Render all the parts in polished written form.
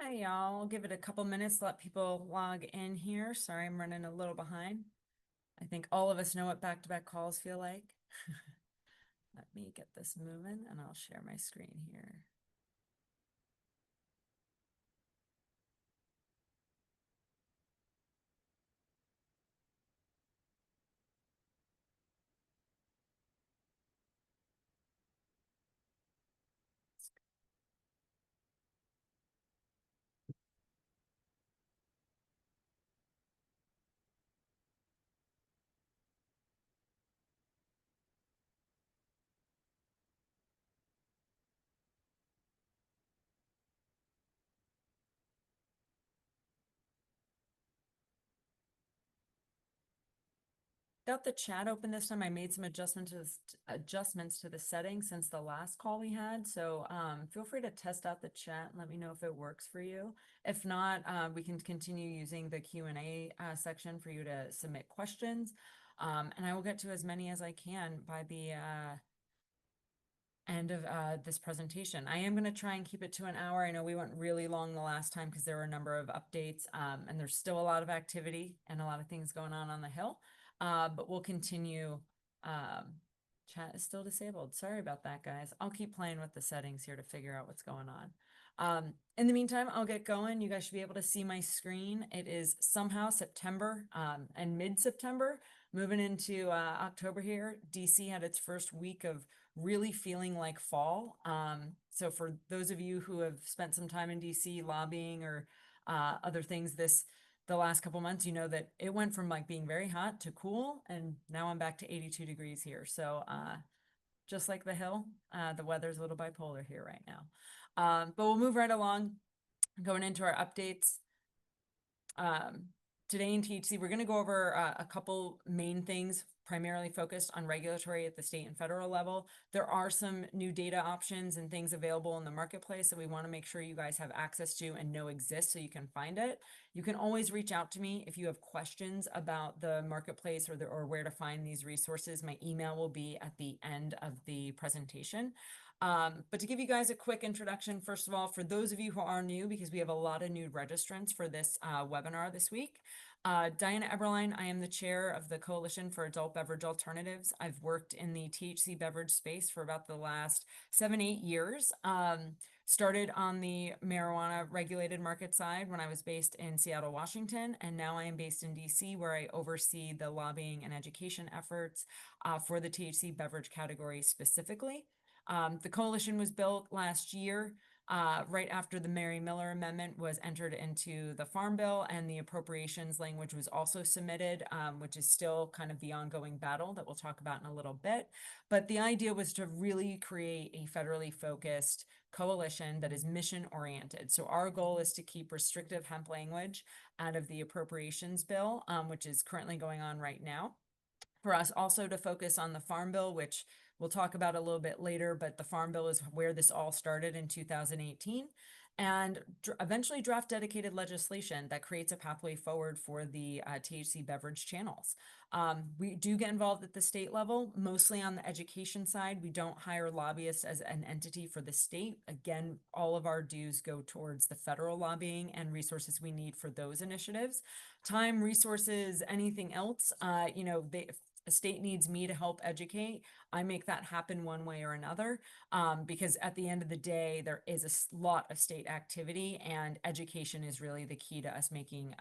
Hi, y'all. I'll give it a couple minutes to let people log in here. Sorry, I'm running a little behind. I think all of us know what back-to-back calls feel like. Let me get this moving and I'll share my screen here. Got the chat open this time. I made some adjustments to the settings since the last call we had. So feel free to test out the chat and let me know if it works for you. If not, we can continue using the Q&A section for you to submit questions. And I will get to as many as I can by the end of this presentation. I am going to try and keep it to an hour. I know we went really long the last time because there were a number of updates, and there's still a lot of activity and a lot of things going on the Hill. But we'll continue. Chat is still disabled. Sorry about that, guys. I'll keep playing with the settings here to figure out what's going on. In the meantime, I'll get going. You guys should be able to see my screen. It is somehow September and mid-September, moving into October here. DC had its first week of really feeling like fall. So for those of you who have spent some time in DC lobbying or other things the last couple months, you know that it went from like being very hot to cool, and now I'm back to 82 degrees here. So just like the Hill, the weather's a little bipolar here right now. But we'll move right along, going into our updates. Today in THC, we're going to go over a couple main things, primarily focused on regulatory at the state and federal level. There are some new data options and things available in the marketplace that we want to make sure you guys have access to and know exist so you can find it. You can always reach out to me if you have questions about the marketplace or where to find these resources. My email will be at the end of the presentation. But to give you guys a quick introduction, first of all, for those of you who are new, because we have a lot of new registrants for this webinar this week, Diana Eberlein, I am the chair of the Coalition for Adult Beverage Alternatives. I've worked in the THC beverage space for about the last 7-8 years. Started on the marijuana regulated market side when I was based in Seattle, Washington, and now I am based in DC, where I oversee the lobbying and education efforts for the THC beverage category specifically. The coalition was built last year, right after the Mary Miller Amendment was entered into the Farm Bill, and the appropriations language was also submitted, which is still kind of the ongoing battle that we'll talk about in a little bit. But the idea was to really create a federally focused coalition that is mission oriented. So our goal is to keep restrictive hemp language out of the appropriations bill, which is currently going on right now. For us also to focus on the Farm Bill, which we'll talk about a little bit later, but the Farm Bill is where this all started in 2018, and eventually draft dedicated legislation that creates a pathway forward for the THC beverage channels. We do get involved at the state level, mostly on the education side. We don't hire lobbyists as an entity for the state. Again, all of our dues go towards the federal lobbying and resources we need for those initiatives. Time, resources, anything else, if a state needs me to help educate, I make that happen one way or another, because at the end of the day, there is a lot of state activity, and education is really the key to us making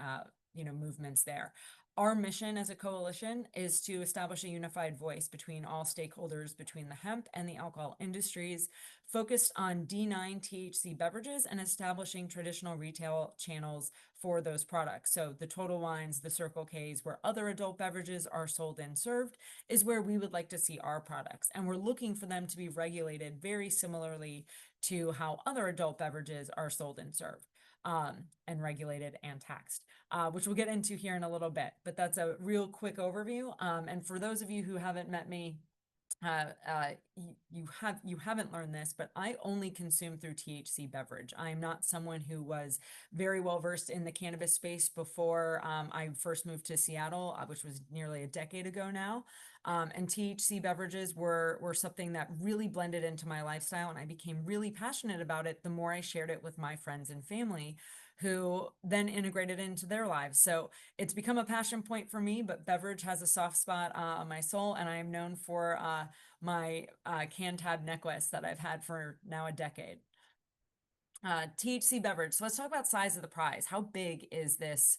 movements there. Our mission as a coalition is to establish a unified voice between all stakeholders, between the hemp and the alcohol industries, focused on D9 THC beverages and establishing traditional retail channels for those products. So the Total Wines, the Circle K's, where other adult beverages are sold and served, is where we would like to see our products. And we're looking for them to be regulated very similarly to how other adult beverages are sold and served, and regulated and taxed, which we'll get into here in a little bit. But that's a real quick overview. And for those of you who haven't met me, you haven't learned this, but I only consume through THC Beverage. I am not someone who was very well versed in the cannabis space before I first moved to Seattle, which was nearly a decade ago now. And THC beverages were something that really blended into my lifestyle, and I became really passionate about it the more I shared it with my friends and family, who then integrated it into their lives. So it's become a passion point for me, but beverage has a soft spot on my soul, and I am known for my can tab necklace that I've had for now a decade. THC beverage. So let's talk about size of the prize. How big is this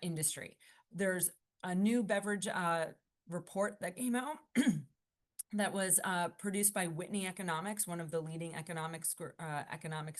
industry? There's a new beverage report that came out that was produced by Whitney Economics, one of the leading economics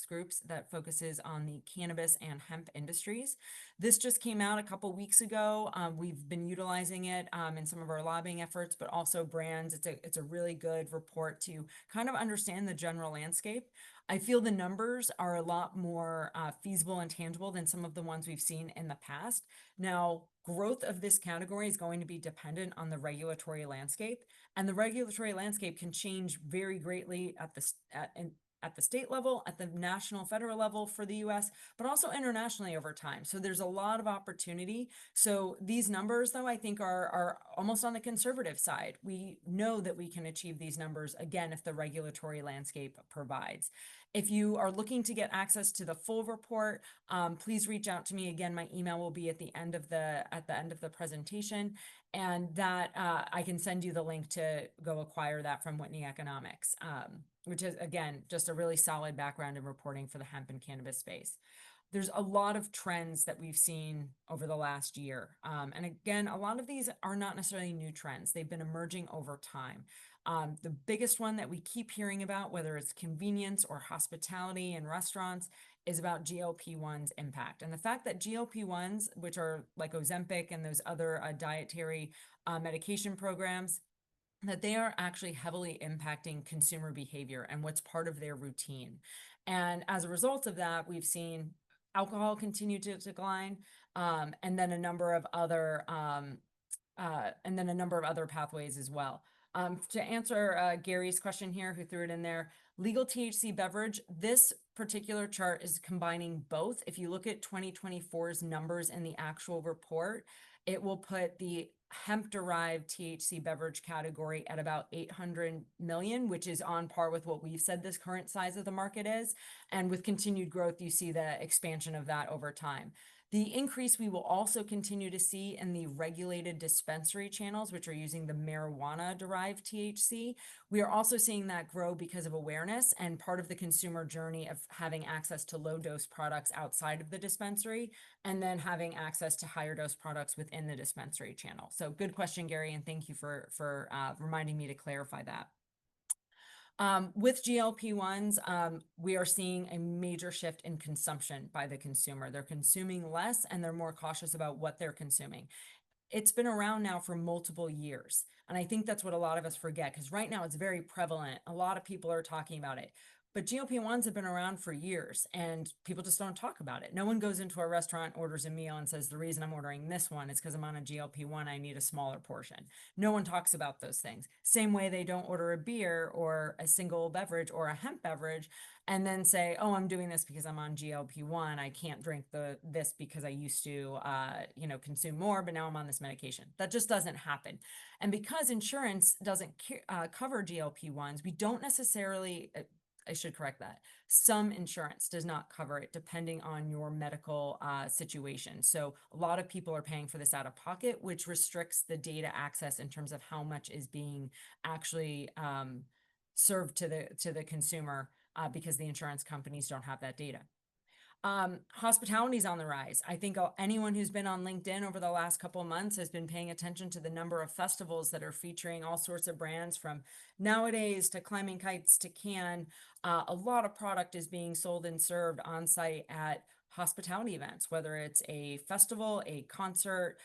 groups that focuses on the cannabis and hemp industries. This just came out a couple weeks ago. We've been utilizing it in some of our lobbying efforts, but also brands. It's a really good report to kind of understand the general landscape. I feel the numbers are a lot more feasible and tangible than some of the ones we've seen in the past. Now, growth of this category is going to be dependent on the regulatory landscape. And the regulatory landscape can change very greatly at the state level, at the national, federal level for the US, but also internationally over time. So there's a lot of opportunity. So these numbers, though, I think are almost on the conservative side. We know that we can achieve these numbers, again, if the regulatory landscape provides. If you are looking to get access to the full report, please reach out to me. Again, my email will be at the end of the presentation, and that I can send you the link to go acquire that from Whitney Economics, which is, again, just a really solid background in reporting for the hemp and cannabis space. There's a lot of trends that we've seen over the last year. And again, a lot of these are not necessarily new trends. They've been emerging over time. The biggest one that we keep hearing about, whether it's convenience or hospitality and restaurants, is about GLP-1's impact. And the fact that GLP-1s, which are like Ozempic and those other dietary medication programs, that they are actually heavily impacting consumer behavior and what's part of their routine. And as a result of that, we've seen alcohol continue to decline, and then a number of other pathways as well. To answer Gary's question here, who threw it in there, legal THC beverage, this particular chart is combining both. If you look at 2024's numbers in the actual report, it will put the hemp-derived THC beverage category at about 800 million, which is on par with what we've said this current size of the market is. And with continued growth, you see the expansion of that over time. The increase we will also continue to see in the regulated dispensary channels, which are using the marijuana-derived THC. We are also seeing that grow because of awareness and part of the consumer journey of having access to low-dose products outside of the dispensary, and then having access to higher dose products within the dispensary channel. So good question, Gary, and thank you for reminding me to clarify that. With GLP-1s, we are seeing a major shift in consumption by the consumer. They're consuming less and they're more cautious about what they're consuming. It's been around now for multiple years. And I think that's what a lot of us forget, because right now it's very prevalent. A lot of people are talking about it. But GLP-1s have been around for years and people just don't talk about it. No one goes into a restaurant, orders a meal, and says, the reason I'm ordering this one is because I'm on a GLP-1, I need a smaller portion. No one talks about those things. Same way they don't order a beer or a single beverage or a hemp beverage and then say, oh, I'm doing this because I'm on GLP-1. I can't drink this because I used to, consume more, but now I'm on this medication. That just doesn't happen. And because insurance doesn't cover GLP-1s, we don't necessarily, I should correct that. Some insurance does not cover it depending on your medical situation. So a lot of people are paying for this out of pocket, which restricts the data access in terms of how much is being actually served to the consumer because the insurance companies don't have that data. Hospitality is on the rise. I think anyone who's been on LinkedIn over the last couple of months has been paying attention to the number of festivals that are featuring all sorts of brands, from nowadays to climbing kites to can. A lot of product is being sold and served on site at hospitality events, whether it's a festival, a concert,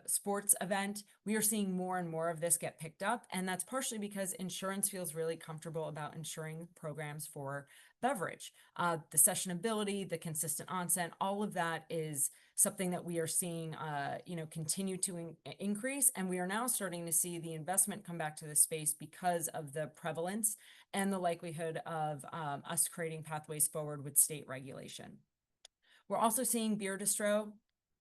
sports event, we are seeing more and more of this get picked up. And that's partially because insurance feels really comfortable about insuring programs for beverage. The sessionability, the consistent onset, all of that is something that we are seeing, continue to increase. And we are now starting to see the investment come back to the space because of the prevalence and the likelihood of us creating pathways forward with state regulation. We're also seeing beer distro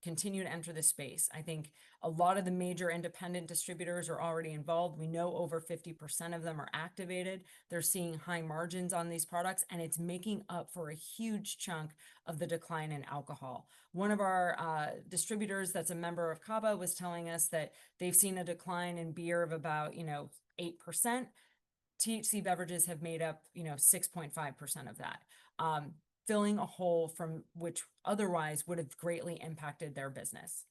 continue to enter the space. I think a lot of the major independent distributors are already involved. We know over 50% of them are activated. They're seeing high margins on these products, and it's making up for a huge chunk of the decline in alcohol. One of our distributors that's a member of CABA was telling us that they've seen a decline in beer of about, 8%. THC beverages have made up, 6.5% of that. Filling a hole from which otherwise would have greatly impacted their business.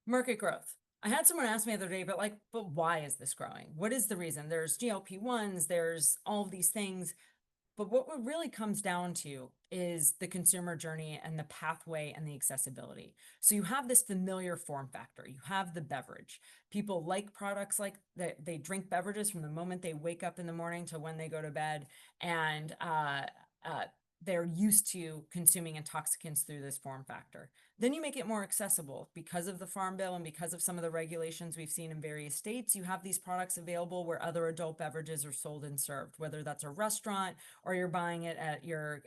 Market growth. I had someone ask me the other day, but why is this growing? What is the reason? There's GLP-1s, there's all of these things. But what it really comes down to is the consumer journey and the pathway and the accessibility. So you have this familiar form factor. You have the beverage. People like products like that. They drink beverages from the moment they wake up in the morning to when they go to bed. And they're used to consuming intoxicants through this form factor. Then you make it more accessible because of the Farm Bill and because of some of the regulations we've seen in various states. You have these products available where other adult beverages are sold and served, whether that's a restaurant or you're buying it at your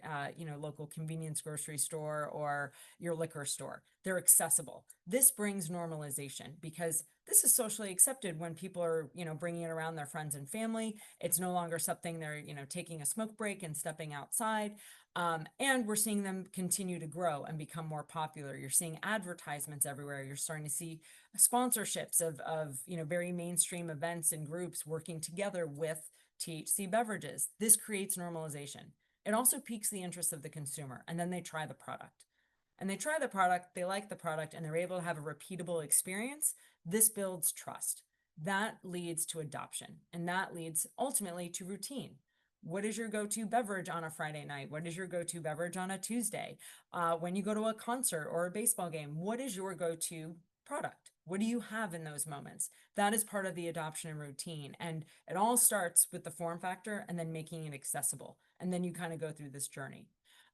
local convenience grocery store or your liquor store. They're accessible. This brings normalization because this is socially accepted when people are, bringing it around their friends and family. It's no longer something they're, taking a smoke break and stepping outside. And we're seeing them continue to grow and become more popular. You're seeing advertisements everywhere. You're starting to see sponsorships of very mainstream events and groups working together with THC beverages. This creates normalization. It also piques the interest of the consumer, and then they try the product. And they try the product, they like the product, and they're able to have a repeatable experience. This builds trust. That leads to adoption, and that leads ultimately to routine. What is your go-to beverage on a Friday night? What is your go-to beverage on a Tuesday? When you go to a concert or a baseball game, what is your go-to product? What do you have in those moments? That is part of the adoption and routine. And it all starts with the form factor and then making it accessible. And then you kind of go through this journey.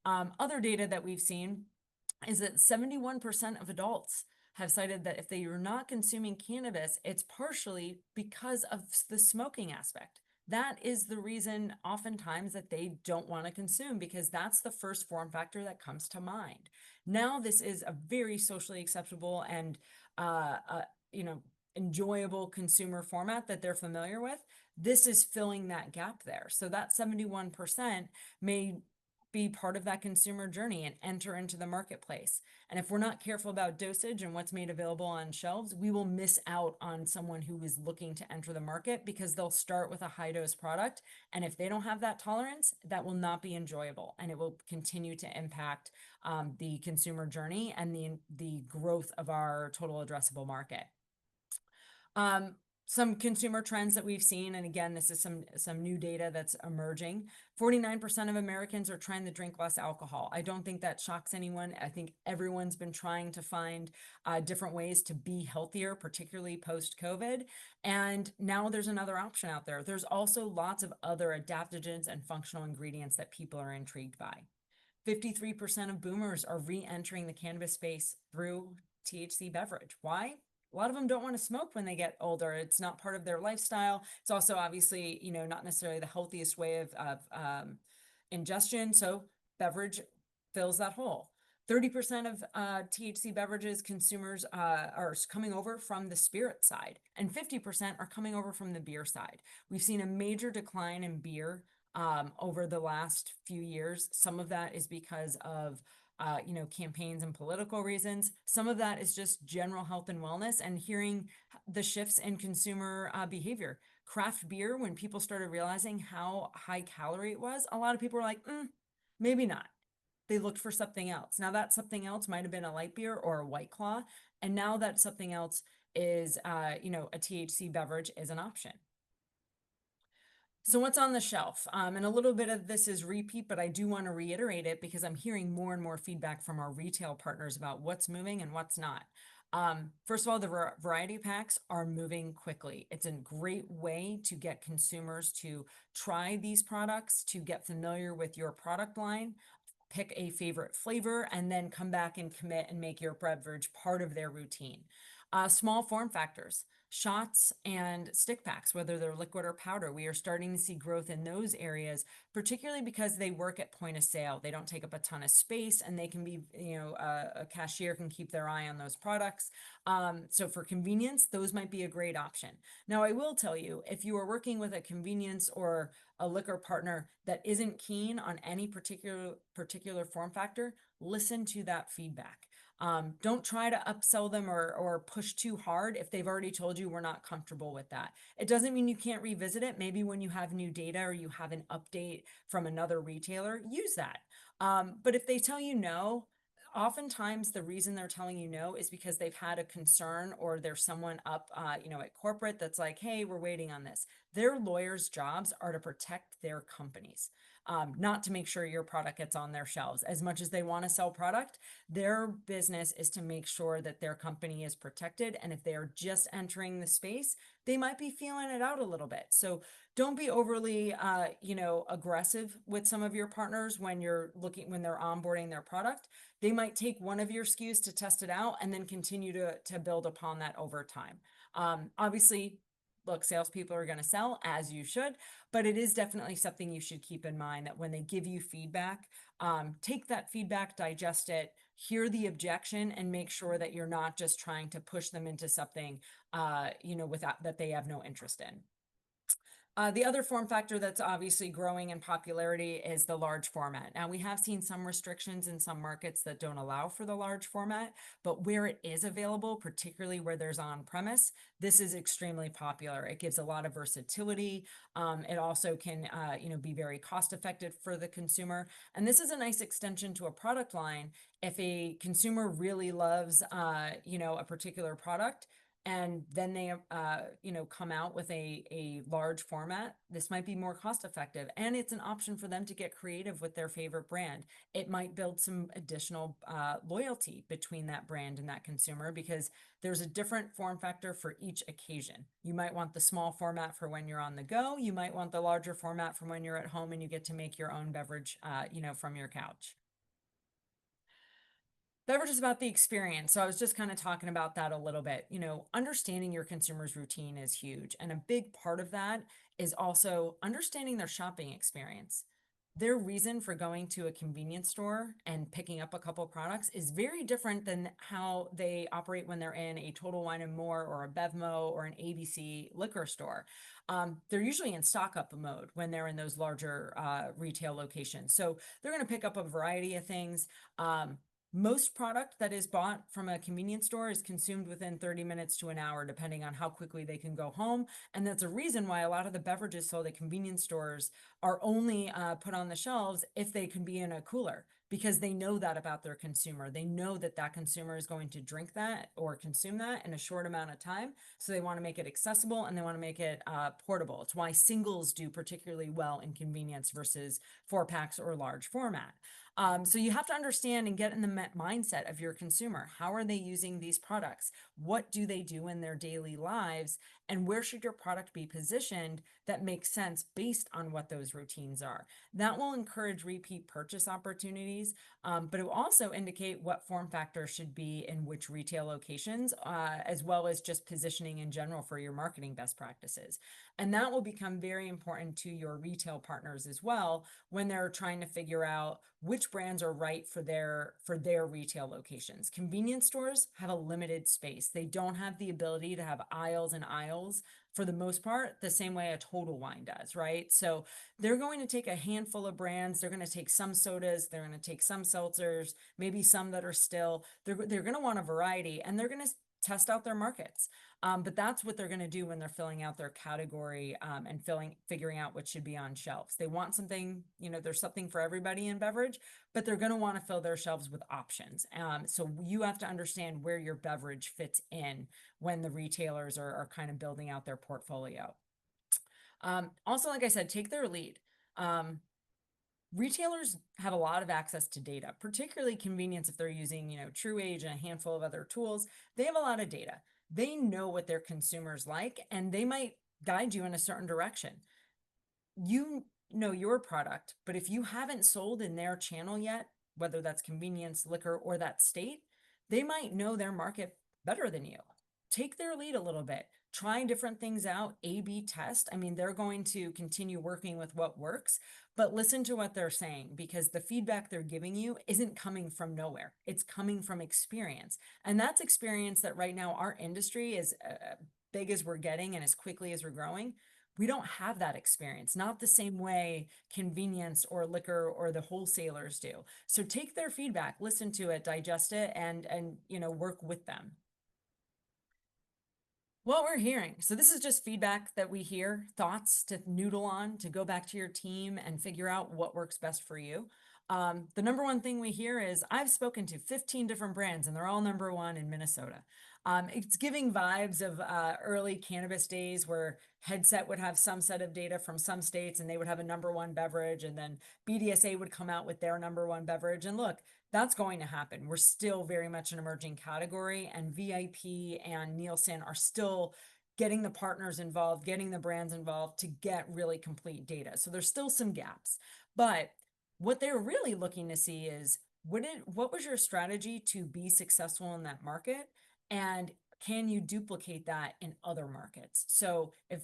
Other data that we've seen is that 71% of adults have cited that if they are not consuming cannabis, it's partially because of the smoking aspect. That is the reason oftentimes that they don't want to consume, because that's the first form factor that comes to mind. Now, this is a very socially acceptable and, enjoyable consumer format that they're familiar with. This is filling that gap there. So that 71% may be part of that consumer journey and enter into the marketplace. And if we're not careful about dosage and what's made available on shelves, we will miss out on someone who is looking to enter the market because they'll start with a high dose product. And if they don't have that tolerance, that will not be enjoyable. And it will continue to impact the consumer journey and the growth of our total addressable market. Some consumer trends that we've seen, and again, this is some new data that's emerging. 49% of Americans are trying to drink less alcohol. I don't think that shocks anyone. I think everyone's been trying to find different ways to be healthier, particularly post-COVID. And now there's another option out there. There's also lots of other adaptogens and functional ingredients that people are intrigued by. 53% of boomers are re-entering the cannabis space through THC beverage. Why? A lot of them don't want to smoke when they get older. It's not part of their lifestyle. It's also obviously, not necessarily the healthiest way of ingestion. So beverage fills that hole. 30% of THC beverages consumers are coming over from the spirit side, and 50% are coming over from the beer side. We've seen a major decline in beer over the last few years. Some of that is because of campaigns and political reasons. Some of that is just general health and wellness and hearing the shifts in consumer behavior. Craft beer, when people started realizing how high calorie it was, a lot of people were like, maybe not. They looked for something else. Now that something else might have been a light beer or a White Claw. And now that something else is, a THC beverage is an option. So what's on the shelf? And a little bit of this is repeat, but I do want to reiterate it because I'm hearing more and more feedback from our retail partners about what's moving and what's not. First of all, the variety packs are moving quickly. It's a great way to get consumers to try these products, to get familiar with your product line, pick a favorite flavor, and then come back and commit and make your beverage part of their routine. Small form factors, shots and stick packs, whether they're liquid or powder. We are starting to see growth in those areas, particularly because they work at point of sale. They don't take up a ton of space, and they can be, a cashier can keep their eye on those products. So for convenience, those might be a great option. Now, I will tell you, if you are working with a convenience or a liquor partner that isn't keen on any particular form factor, listen to that feedback. Don't try to upsell them or push too hard if they've already told you we're not comfortable with that. It doesn't mean you can't revisit it. Maybe when you have new data or you have an update from another retailer, use that. But if they tell you no, oftentimes the reason they're telling you no is because they've had a concern, or there's someone up, at corporate that's like, hey, we're waiting on this. Their lawyers' jobs are to protect their companies, not to make sure your product gets on their shelves. As much as they want to sell product, their business is to make sure that their company is protected. And if they are just entering the space, they might be feeling it out a little bit. So don't be overly, aggressive with some of your partners when when they're onboarding their product. They might take one of your SKUs to test it out and then continue to build upon that over time. Obviously, look, salespeople are going to sell, as you should, but it is definitely something you should keep in mind, that when they give you feedback, take that feedback, digest it, hear the objection, and make sure that you're not just trying to push them into something, without that they have no interest in. The other form factor that's obviously growing in popularity is the large format. Now, we have seen some restrictions in some markets that don't allow for the large format, but where it is available, particularly where there's on premise, this is extremely popular. It gives a lot of versatility. It also can, be very cost effective for the consumer. And this is a nice extension to a product line. If a consumer really loves, a particular product, and then they come out with a large format, this might be more cost effective, and it's an option for them to get creative with their favorite brand. It might build some additional loyalty between that brand and that consumer, because there's a different form factor for each occasion. You might want the small format for when you're on the go. You might want the larger format from when you're at home and you get to make your own beverage, from your couch. Beverage is about the experience. So I was just kind of talking about that a little bit. Understanding your consumer's routine is huge. And a big part of that is also understanding their shopping experience. Their reason for going to a convenience store and picking up a couple products is very different than how they operate when they're in a Total Wine and More or a Bevmo or an ABC liquor store. They're usually in stock up mode when they're in those larger retail locations. So they're going to pick up a variety of things. Most product that is bought from a convenience store is consumed within 30 minutes to an hour, depending on how quickly they can go home. And that's a reason why a lot of the beverages sold at convenience stores are only put on the shelves if they can be in a cooler, because they know that about their consumer. They know that that consumer is going to drink that or consume that in a short amount of time. So they want to make it accessible, and they want to make it portable. It's why singles do particularly well in convenience versus 4 packs or large format. So you have to understand and get in the mindset of your consumer. How are they using these products? What do they do in their daily lives? And where should your product be positioned that makes sense based on what those routines are? That will encourage repeat purchase opportunities, but it will also indicate what form factor should be in which retail locations, as well as just positioning in general for your marketing best practices. And that will become very important to your retail partners as well when they're trying to figure out which brands are right for their retail locations. Convenience stores have a limited space. They don't have the ability to have aisles and aisles for the most part, the same way a Total Wine does, right? So they're going to take a handful of brands. They're going to take some sodas. They're going to take some seltzers, maybe some that are still. They're going to want a variety, and they're going to test out their markets. But that's what they're going to do when they're filling out their category, and figuring out what should be on shelves. They want something, there's something for everybody in beverage, but they're going to want to fill their shelves with options. So you have to understand where your beverage fits in when the retailers are kind of building out their portfolio. Also, like I said, take their lead. Um, Retailers have a lot of access to data, particularly convenience if they're using, True Age and a handful of other tools. They have a lot of data. They know what their consumers like, and they might guide you in a certain direction. You know your product, but if you haven't sold in their channel yet, whether that's convenience, liquor, or that state, they might know their market better than you. Take their lead a little bit. Try different things out, A B test. I mean, they're going to continue working with what works, but listen to what they're saying because the feedback they're giving you isn't coming from nowhere. It's coming from experience. And that's experience that right now our industry is big as we're getting and as quickly as we're growing. We don't have that experience, not the same way convenience or liquor or the wholesalers do. So take their feedback, listen to it, digest it, and work with them. What we're hearing. So this is just feedback that we hear, thoughts to noodle on, to go back to your team and figure out what works best for you. The number one thing we hear is I've spoken to 15 different brands and they're all number one in Minnesota. It's giving vibes of early cannabis days where Headset would have some set of data from some states and they would have a number one beverage, and then BDSA would come out with their number one beverage. And look, that's going to happen. We're still very much an emerging category, and VIP and Nielsen are still getting the partners involved, getting the brands involved to get really complete data. So there's still some gaps. But what they're really looking to see is what was your strategy to be successful in that market? And can you duplicate that in other markets? So if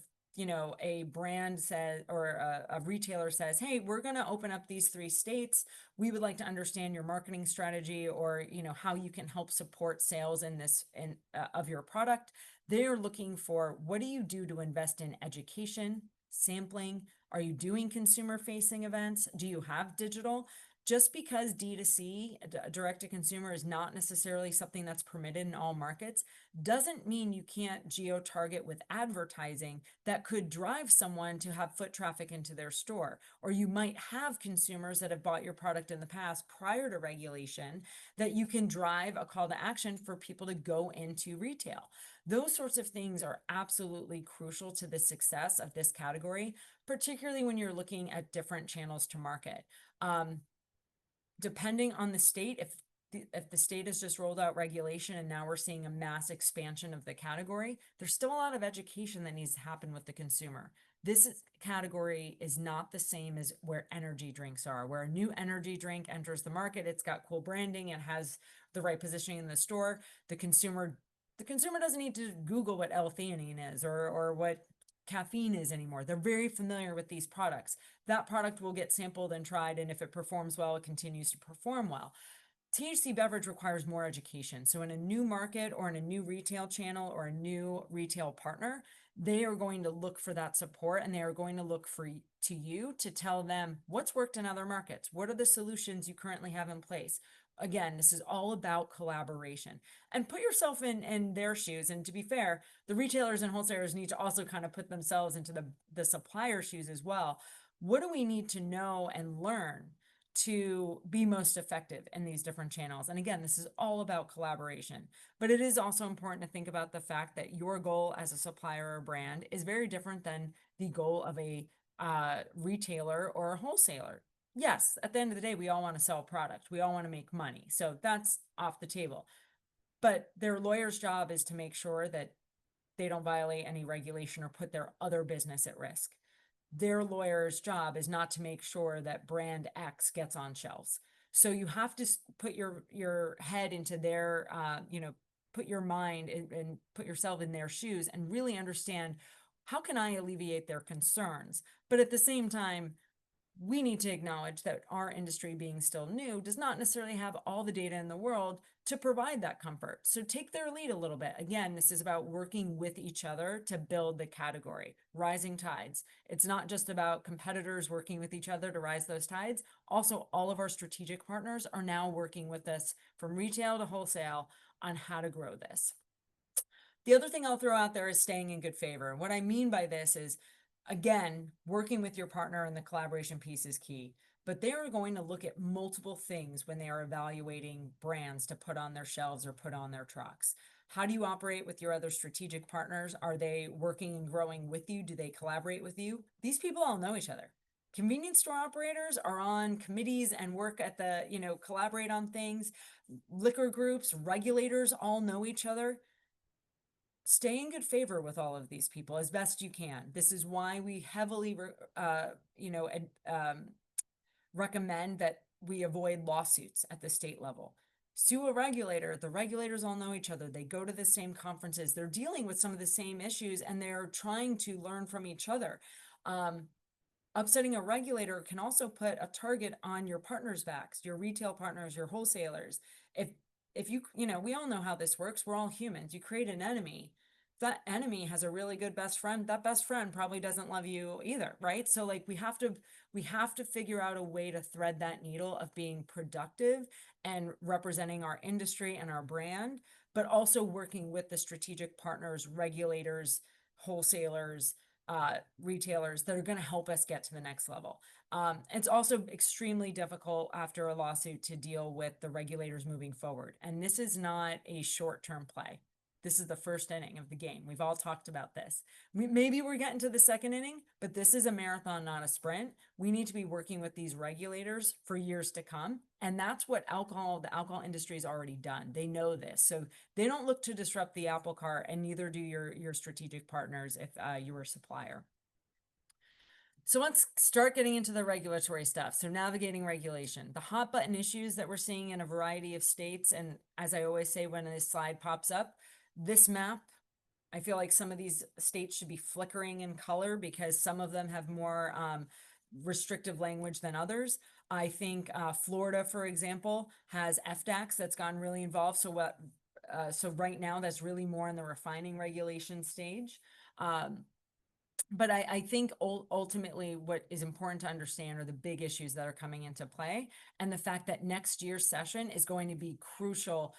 a brand says or a retailer says, hey, we're going to open up these 3 states, we would like to understand your marketing strategy, or how you can help support sales in this of your product. They're looking for, what do you do to invest in education, sampling? Are you doing consumer facing events? Do you have digital? Just because D2C, direct to consumer, is not necessarily something that's permitted in all markets, doesn't mean you can't geo target with advertising that could drive someone to have foot traffic into their store. Or you might have consumers that have bought your product in the past prior to regulation that you can drive a call to action for people to go into retail. Those sorts of things are absolutely crucial to the success of this category, particularly when you're looking at different channels to market. Depending on the state, if the state has just rolled out regulation and now we're seeing a mass expansion of the category, there's still a lot of education that needs to happen with the consumer. Category is not the same as where energy drinks are. Where a new energy drink enters the market, it's got cool branding, it has the right positioning in the store. The consumer doesn't need to Google what L-theanine is or what caffeine is anymore. They're very familiar with these products. That product will get sampled and tried, and if it performs well, it continues to perform well. THC beverage requires more education. So in a new market or in a new retail channel or a new retail partner, they are going to look for that support, and they are going to look to you to tell them what's worked in other markets. What are the solutions you currently have in place? Again, this is all about collaboration, and put yourself in their shoes. And to be fair, the retailers and wholesalers need to also kind of put themselves into the supplier shoes as well. What do we need to know and learn to be most effective in these different channels? And again, this is all about collaboration, but it is also important to think about the fact that your goal as a supplier or brand is very different than the goal of a retailer or a wholesaler. Yes, at the end of the day, we all want to sell product. We all want to make money. So that's off the table. But their lawyer's job is to make sure that they don't violate any regulation or put their other business at risk. Their lawyer's job is not to make sure that brand X gets on shelves. So you have to put your head into their, put your mind and put yourself in their shoes and really understand, how can I alleviate their concerns? But at the same time, we need to acknowledge that our industry, being still new, does not necessarily have all the data in the world to provide that comfort. So take their lead a little bit. Again, this is about working with each other to build the category. Rising tides. It's not just about competitors working with each other to rise those tides. Also, all of our strategic partners are now working with us from retail to wholesale on how to grow this. The other thing I'll throw out there is staying in good favor. What I mean by this is, again, working with your partner and the collaboration piece is key. but they are going to look at multiple things when they are evaluating brands to put on their shelves or put on their trucks. How do you operate with your other strategic partners? Are they working and growing with you? Do they collaborate with you? These people all know each other. Convenience store operators are on committees and work at the, collaborate on things. Liquor groups, regulators all know each other. Stay in good favor with all of these people as best you can. This is why we heavily, recommend that we avoid lawsuits at the state level. Sue a regulator. The regulators all know each other. They go to the same conferences. They're dealing with some of the same issues and they're trying to learn from each other. Upsetting a regulator can also put a target on your partners' backs, your retail partners, your wholesalers. If you, we all know how this works. We're all humans. You create an enemy. If that enemy has a really good best friend, that best friend probably doesn't love you either, right? So like we have to figure out a way to thread that needle of being productive and representing our industry and our brand, but also working with the strategic partners, regulators, wholesalers, retailers that are going to help us get to the next level. It's also extremely difficult after a lawsuit to deal with the regulators moving forward. And this is not a short-term play. This is the first inning of the game. We've all talked about this. Maybe we're getting to the second inning, but this is a marathon, not a sprint. We need to be working with these regulators for years to come. And that's what the alcohol industry has already done. They know this. So they don't look to disrupt the apple cart, and neither do your strategic partners if you're a supplier. So let's start getting into the regulatory stuff. So navigating regulation, the hot button issues that we're seeing in a variety of states. And as I always say, when this slide pops up, this map, I feel like some of these states should be flickering in color because some of them have more restrictive language than others. I think Florida, for example, has FDACs that's gotten really involved. So right now that's really more in the refining regulation stage. But I think ultimately what is important to understand are the big issues that are coming into play, and the fact that next year's session is going to be crucial,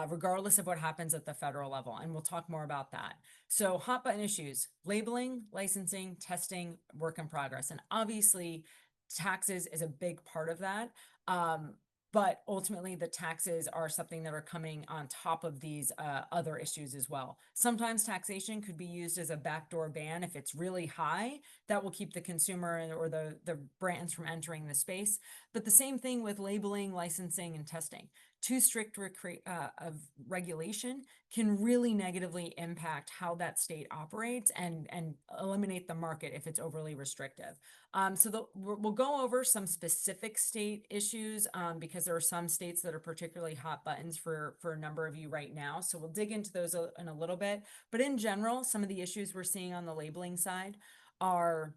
regardless of what happens at the federal level. And we'll talk more about that. So hot button issues: labeling, licensing, testing, work in progress. And obviously taxes is a big part of that. But ultimately, the taxes are something that are coming on top of these other issues as well. Sometimes taxation could be used as a backdoor ban. If it's really high, that will keep the consumer or the brands from entering the space. But the same thing with labeling, licensing, and testing. Too strict of regulation can really negatively impact how that state operates and eliminate the market if it's overly restrictive. We'll go over some specific state issues because there are some states that are particularly hot buttons for a number of you right now. So we'll dig into those in a little bit. But in general, some of the issues we're seeing on the labeling side are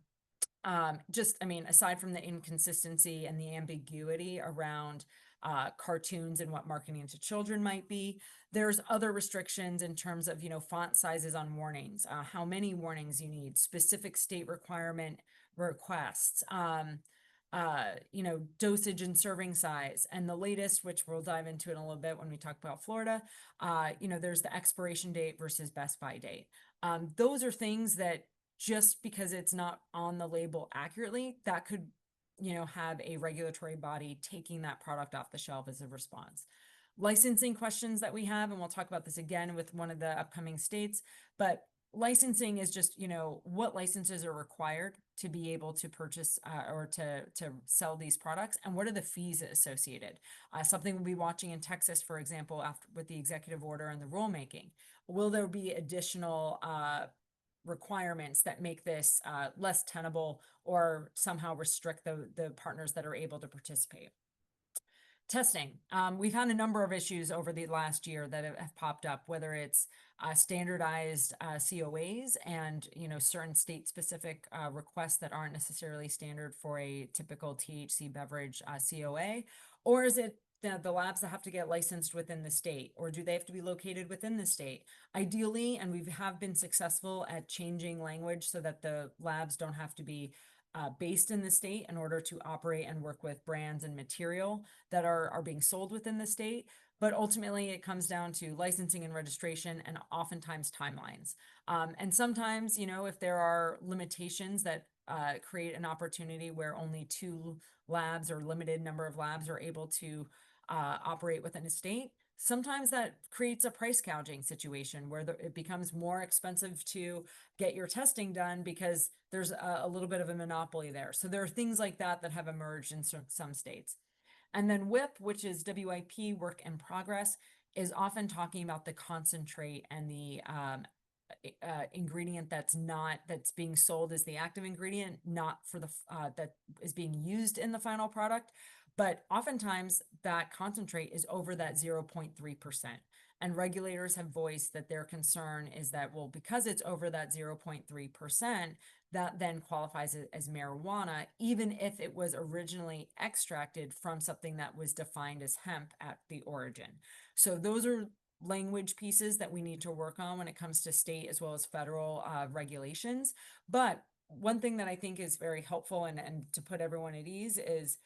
aside from the inconsistency and the ambiguity around cartoons and what marketing to children might be, there's other restrictions in terms of, font sizes on warnings, how many warnings you need, specific state requirement requests, dosage and serving size. And the latest, which we'll dive into in a little bit when we talk about Florida, there's the expiration date versus best by date. Those are things that just because it's not on the label accurately, that could, have a regulatory body taking that product off the shelf as a response. Licensing questions that we have, and we'll talk about this again with one of the upcoming states, but licensing is just, what licenses are required to be able to purchase or to sell these products, and what are the fees associated. Something we'll be watching in Texas, for example, with the executive order and the rulemaking. Will there be additional requirements that make this less tenable or somehow restrict the partners that are able to participate? Testing. We've had a number of issues over the last year that have popped up, whether it's standardized COAs and certain state-specific requests that aren't necessarily standard for a typical THC beverage COA, or is it the labs that have to get licensed within the state, or do they have to be located within the state? Ideally, and we have been successful at changing language so that the labs don't have to be based in the state in order to operate and work with brands and material that are being sold within the state. But ultimately, it comes down to licensing and registration and oftentimes timelines. And sometimes, if there are limitations that create an opportunity where only 2 labs or limited number of labs are able to operate within a state, sometimes that creates a price gouging situation where it becomes more expensive to get your testing done because there's a little bit of a monopoly there. So there are things like that that have emerged in some states. And then WIP, which is WIP, work in progress, is often talking about the concentrate and the ingredient that's being sold as the active ingredient, not for the that is being used in the final product. But oftentimes that concentrate is over that 0.3%. And regulators have voiced that their concern is that, well, because it's over that 0.3%, that then qualifies as marijuana, even if it was originally extracted from something that was defined as hemp at the origin. So those are language pieces that we need to work on when it comes to state as well as federal regulations. But one thing that I think is very helpful and to put everyone at ease is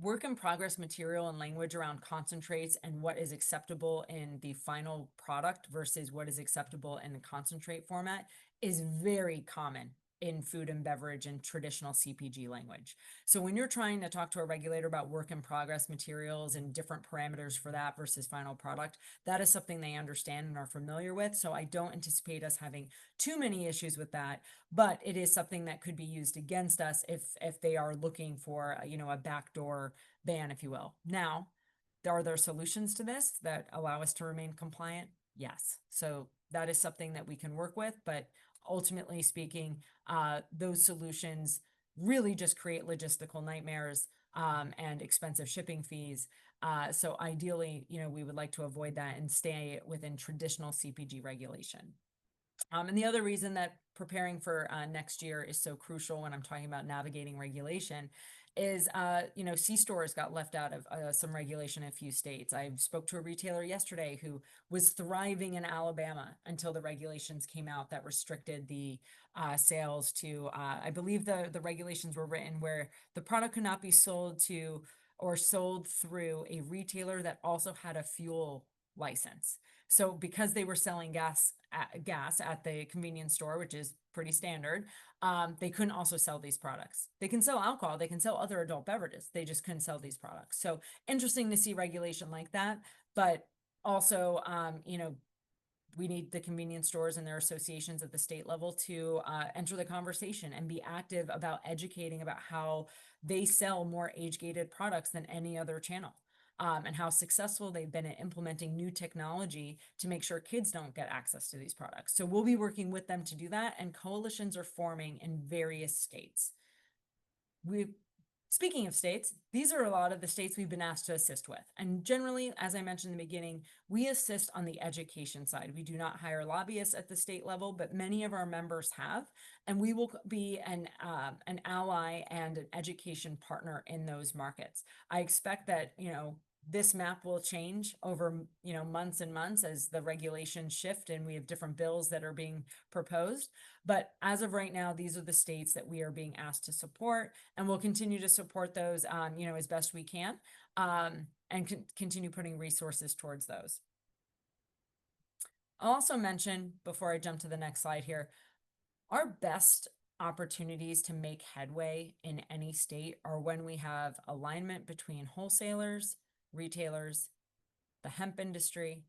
work in progress material and language around concentrates and what is acceptable in the final product versus what is acceptable in the concentrate format is very common in food and beverage and traditional CPG language. So when you're trying to talk to a regulator about work in progress materials and different parameters for that versus final product, that is something they understand and are familiar with. So I don't anticipate us having too many issues with that, but it is something that could be used against us if they are looking for, a backdoor ban, if you will. Now, are there solutions to this that allow us to remain compliant? Yes. So that is something that we can work with, but ultimately speaking, those solutions really just create logistical nightmares and expensive shipping fees. So ideally, we would like to avoid that and stay within traditional CPG regulation. And the other reason that preparing for next year is so crucial when I'm talking about navigating regulation is, C-stores got left out of some regulation in a few states. I spoke to a retailer yesterday who was thriving in Alabama until the regulations came out that restricted the sales to, I believe the regulations were written where the product could not be sold to or sold through a retailer that also had a fuel license. So because they were selling gas at the convenience store, which is pretty standard, they couldn't also sell these products. They can sell alcohol, they can sell other adult beverages, they just couldn't sell these products. So interesting to see regulation like that, but also, we need the convenience stores and their associations at the state level to enter the conversation and be active about educating about how they sell more age-gated products than any other channel. And how successful they've been at implementing new technology to make sure kids don't get access to these products. So we'll be working with them to do that, and coalitions are forming in various states. Speaking of states, these are a lot of the states we've been asked to assist with. And generally, as I mentioned in the beginning, we assist on the education side. We do not hire lobbyists at the state level, but many of our members have, and we will be an ally and an education partner in those markets. I expect that, this map will change over, months and months as the regulations shift and we have different bills that are being proposed. But as of right now, these are the states that we are being asked to support, and we'll continue to support those, as best we can, and continue putting resources towards those. I'll also mention, before I jump to the next slide here, our best opportunities to make headway in any state are when we have alignment between wholesalers, retailers, the hemp industry,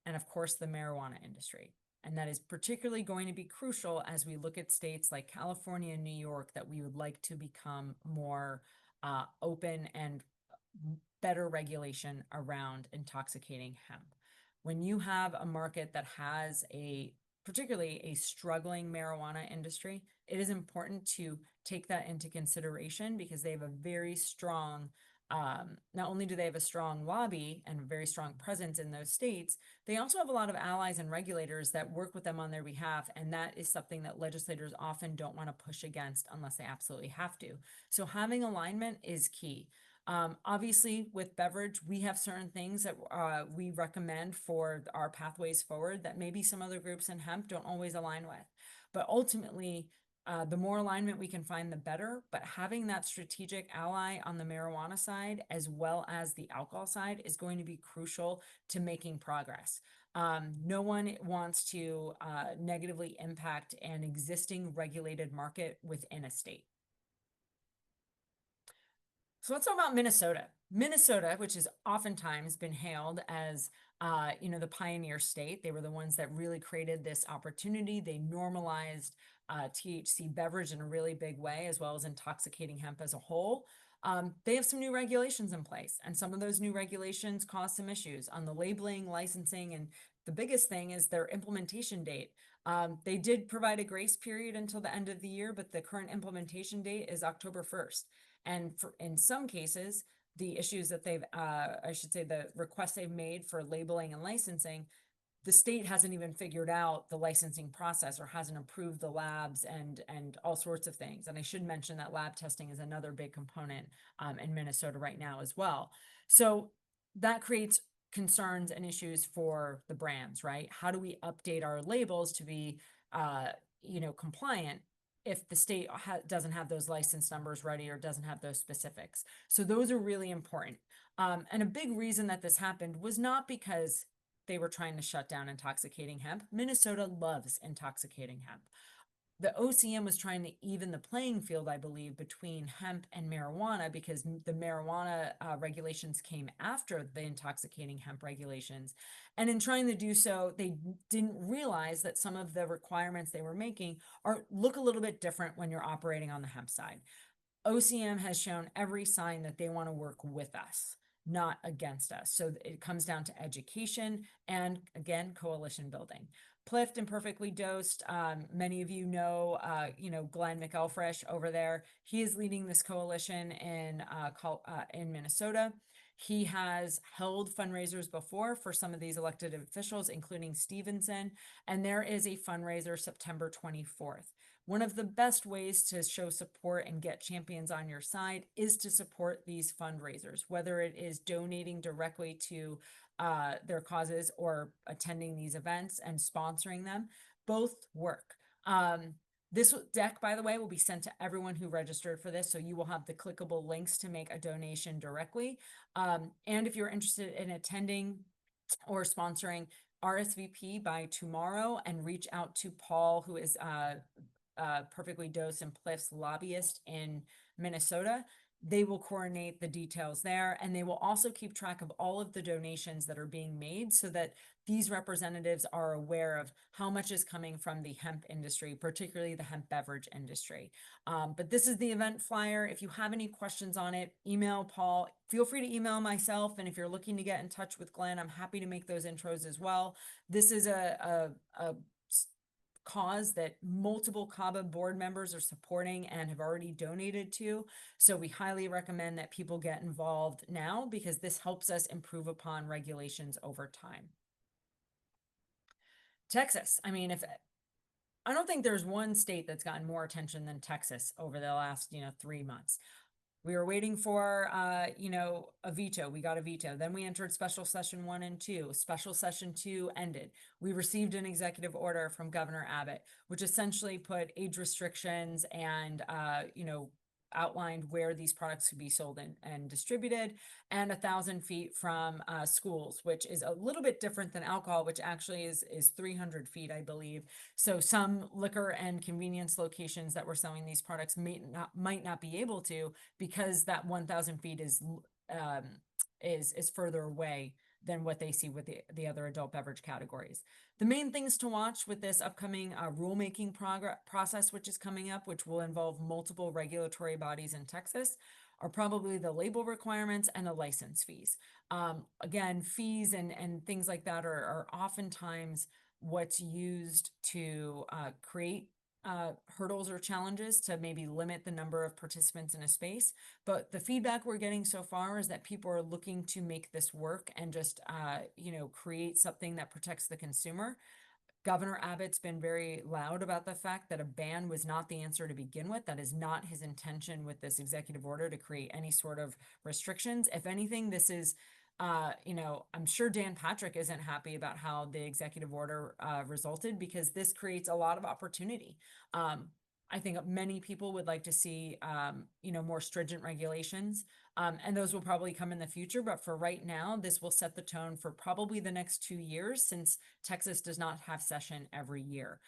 and of course the marijuana industry. And that is particularly going to be crucial as we look at states like California and New York that we would like to become more open and better regulation around intoxicating hemp. When you have a market that has particularly a struggling marijuana industry, it is important to take that into consideration because they have a very strong not only do they have a strong lobby and a very strong presence in those states, they also have a lot of allies and regulators that work with them on their behalf. And that is something that legislators often don't want to push against unless they absolutely have to. So having alignment is key. Obviously, with beverage, we have certain things that we recommend for our pathways forward that maybe some other groups in hemp don't always align with. But ultimately, the more alignment we can find, the better. But having that strategic ally on the marijuana side, as well as the alcohol side, is going to be crucial to making progress. No one wants to negatively impact an existing regulated market within a state. So let's talk about Minnesota. Minnesota, which has oftentimes been hailed as, the pioneer state. They were the ones that really created this opportunity. They normalized THC beverage in a really big way, as well as intoxicating hemp as a whole. They have some new regulations in place, and some of those new regulations cause some issues on the labeling, licensing, and the biggest thing is their implementation date. They did provide a grace period until the end of the year, but the current implementation date is October 1st. And in some cases, the issues that I should say, the requests they've made for labeling and licensing, the state hasn't even figured out the licensing process or hasn't approved the labs and all sorts of things. And I should mention that lab testing is another big component in Minnesota right now as well. So that creates concerns and issues for the brands, right? How do we update our labels to be, compliant if the state doesn't have those license numbers ready or doesn't have those specifics? So those are really important. And a big reason that this happened was not because they were trying to shut down intoxicating hemp. Minnesota loves intoxicating hemp. The OCM was trying to even the playing field, I believe, between hemp and marijuana, because the marijuana regulations came after the intoxicating hemp regulations. And in trying to do so, they didn't realize that some of the requirements they were making look a little bit different when you're operating on the hemp side. OCM has shown every sign that they want to work with us, not against us. So it comes down to education and, again, coalition building. Plift and Perfectly Dosed. Many of you know, Glenn McElfresh over there. He is leading this coalition in Minnesota. He has held fundraisers before for some of these elected officials, including Stevenson, and there is a fundraiser September 24th. One of the best ways to show support and get champions on your side is to support these fundraisers, whether it is donating directly to their causes or attending these events and sponsoring them. Both work. This deck, by the way, will be sent to everyone who registered for this, so you will have the clickable links to make a donation directly. And if you're interested in attending or sponsoring, RSVP by tomorrow and reach out to Paul, who is Perfectly Dosed and Plift's lobbyist in Minnesota. They will coordinate the details there, and they will also keep track of all of the donations that are being made so that these representatives are aware of how much is coming from the hemp industry, particularly the hemp beverage industry. But this is the event flyer. If you have any questions on it, email Paul. Feel free to email myself, and if you're looking to get in touch with Glenn, I'm happy to make those intros as well. This is a cause that multiple CABA board members are supporting and have already donated to. So we highly recommend that people get involved now, because this helps us improve upon regulations over time. Texas. I mean, I don't think there's one state that's gotten more attention than Texas over the last, 3 months. We were waiting for, a veto. We got a veto. Then we entered special session 1 and 2. Special session 2 ended. We received an executive order from Governor Abbott, which essentially put age restrictions and, outlined where these products could be sold and distributed, and 1,000 feet from schools, which is a little bit different than alcohol, which actually is 300 feet, I believe. So some liquor and convenience locations that were selling these products might not be able to, because that 1,000 feet is further away than what they see with the other adult beverage categories. The main things to watch with this upcoming rulemaking process, which is coming up, which will involve multiple regulatory bodies in Texas, are probably the label requirements and the license fees. Again, fees and things like that are oftentimes what's used to create hurdles or challenges to maybe limit the number of participants in a space. But the feedback we're getting so far is that people are looking to make this work and just, create something that protects the consumer. Governor Abbott's been very loud about the fact that a ban was not the answer to begin with. That is not his intention with this executive order, to create any sort of restrictions. If anything, this is I'm sure Dan Patrick isn't happy about how the executive order resulted, because this creates a lot of opportunity. I think many people would like to see, more stringent regulations. And those will probably come in the future, but for right now, this will set the tone for probably the next 2 years, since Texas does not have session every year.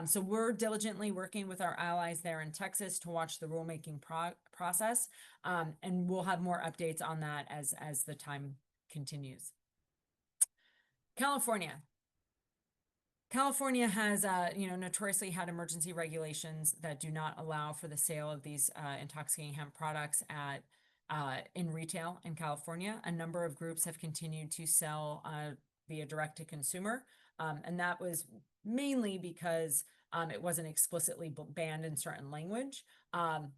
So we're diligently working with our allies there in Texas to watch the rulemaking process. And we'll have more updates on that as the time continues. California. California has, notoriously had emergency regulations that do not allow for the sale of these intoxicating hemp products in retail in California. A number of groups have continued to sell via direct to consumer, and that was mainly because it wasn't explicitly banned in certain language.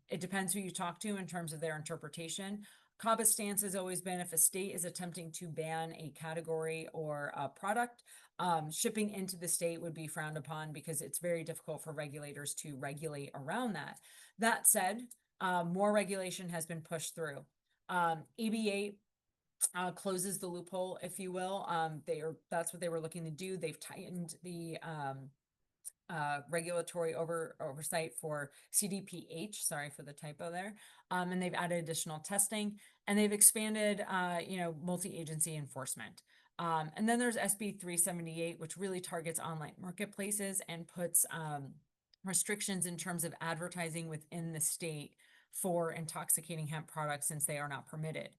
It depends who you talk to in terms of their interpretation. CABA's stance has always been, if a state is attempting to ban a category or a product, shipping into the state would be frowned upon, because it's very difficult for regulators to regulate around that. That said, more regulation has been pushed through. AB8 closes the loophole, if you will. That's what they were looking to do. They've tightened the regulatory oversight for CDPH. Sorry for the typo there. And they've added additional testing, and they've expanded, multi-agency enforcement. And then there's SB 378, which really targets online marketplaces and puts restrictions in terms of advertising within the state for intoxicating hemp products, since they are not permitted.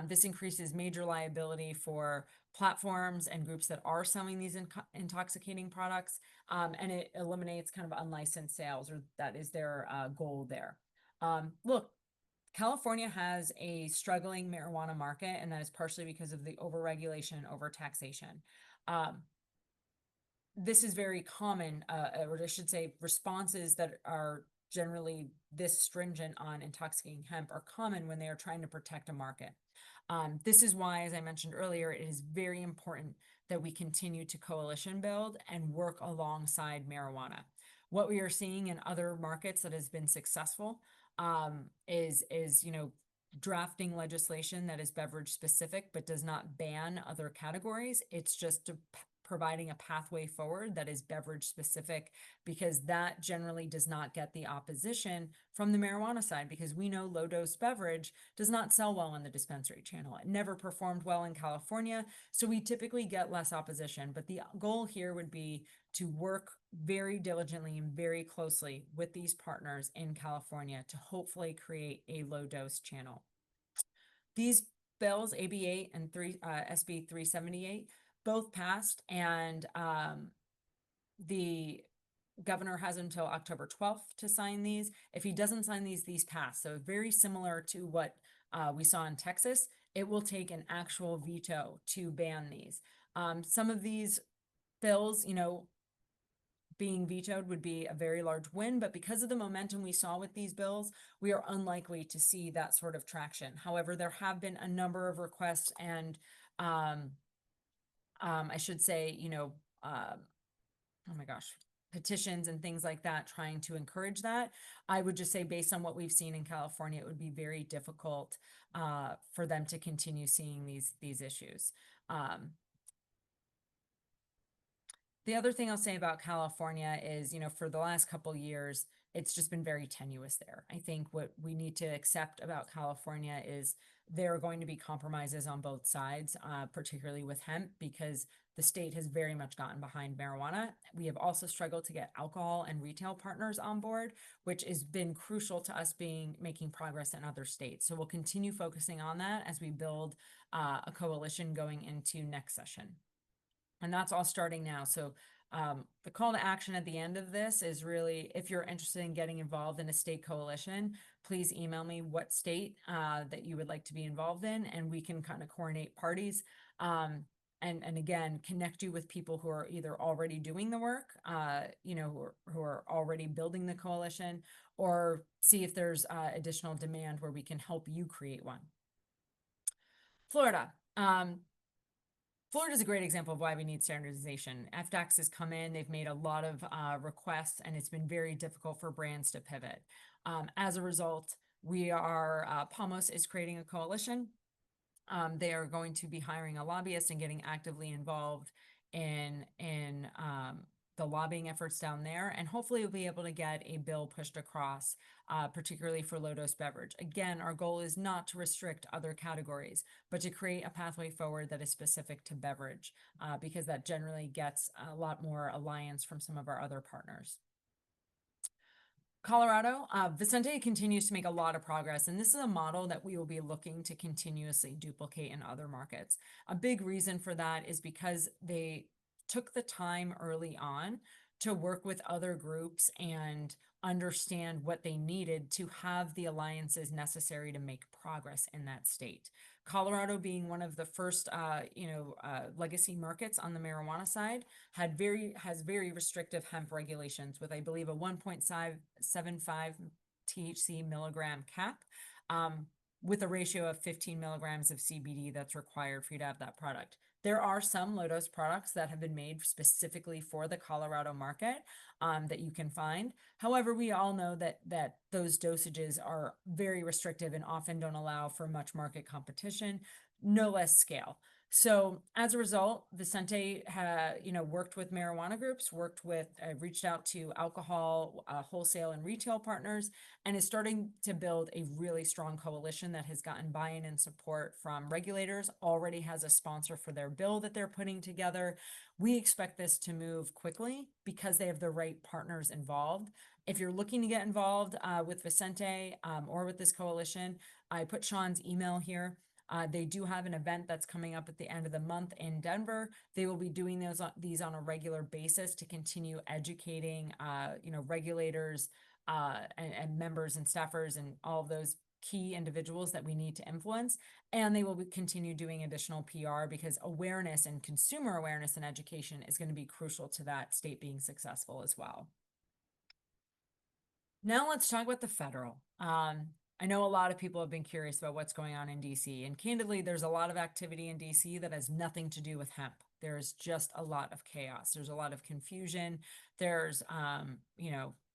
This increases major liability for platforms and groups that are selling these intoxicating products, and it eliminates kind of unlicensed sales, or that is their goal there. Look, California has a struggling marijuana market, and that is partially because of the overregulation, overtaxation. This is very common, or I should say, responses that are generally this stringent on intoxicating hemp are common when they are trying to protect a market. This is why, as I mentioned earlier, it is very important that we continue to coalition build and work alongside marijuana. What we are seeing in other markets that has been successful is drafting legislation that is beverage specific but does not ban other categories. It's just providing a pathway forward that is beverage specific, because that generally does not get the opposition from the marijuana side, because we know low dose beverage does not sell well in the dispensary channel. It never performed well in California, so we typically get less opposition. But the goal here would be to work very diligently and very closely with these partners in California to hopefully create a low dose channel. These bills, AB8 and SB 378, both passed, and the governor has until October 12th to sign these. If he doesn't sign these pass. So very similar to what we saw in Texas, it will take an actual veto to ban these. Some of these bills, being vetoed would be a very large win, but because of the momentum we saw with these bills, we are unlikely to see that sort of traction. However, there have been a number of requests and I should say, oh my gosh, petitions and things like that, trying to encourage that. I would just say, based on what we've seen in California, it would be very difficult for them to continue seeing these issues. The other thing I'll say about California is, for the last couple years, it's just been very tenuous there. I think what we need to accept about California is there are going to be compromises on both sides, particularly with hemp, because the state has very much gotten behind marijuana. We have also struggled to get alcohol and retail partners on board, which has been crucial to us making progress in other states. So we'll continue focusing on that as we build a coalition going into next session. And that's all starting now. So the call to action at the end of this is really, if you're interested in getting involved in a state coalition, please email me what state that you would like to be involved in, and we can kind of coordinate parties. And again, connect you with people who are either already doing the work, who are already building the coalition, or see if there's additional demand where we can help you create one. Florida. Florida is a great example of why we need standardization. FDACS has come in, they've made a lot of requests, and it's been very difficult for brands to pivot. As a result, Palmos is creating a coalition. They are going to be hiring a lobbyist and getting actively involved in the lobbying efforts down there, and hopefully we'll be able to get a bill pushed across, particularly for low-dose beverage. Again, our goal is not to restrict other categories, but to create a pathway forward that is specific to beverage, because that generally gets a lot more alliance from some of our other partners. Colorado, Vicente continues to make a lot of progress, and this is a model that we will be looking to continuously duplicate in other markets. A big reason for that is because they took the time early on to work with other groups and understand what they needed to have the alliances necessary to make progress in that state. Colorado being one of the first, legacy markets on the marijuana side, has very restrictive hemp regulations with, I believe, a 1.75 THC milligram cap, with a ratio of 15 milligrams of CBD that's required for you to have that product. There are some low dose products that have been made specifically for the Colorado market, that you can find. However, we all know that those dosages are very restrictive and often don't allow for much market competition, no less scale. So as a result, Vicente worked with marijuana groups, reached out to alcohol wholesale and retail partners, and is starting to build a really strong coalition that has gotten buy-in and support from regulators, already has a sponsor for their bill that they're putting together. We expect this to move quickly because they have the right partners involved. If you're looking to get involved with Vicente or with this coalition, I put Sean's email here. They do have an event that's coming up at the end of the month in Denver. They will be doing these on a regular basis to continue educating, regulators and members and staffers and all of those key individuals that we need to influence. And they will continue doing additional PR because awareness and consumer awareness and education is going to be crucial to that state being successful as well. Now let's talk about the federal. I know a lot of people have been curious about what's going on in DC, and candidly, there's a lot of activity in DC that has nothing to do with hemp. There's just a lot of chaos. There's a lot of confusion. There's,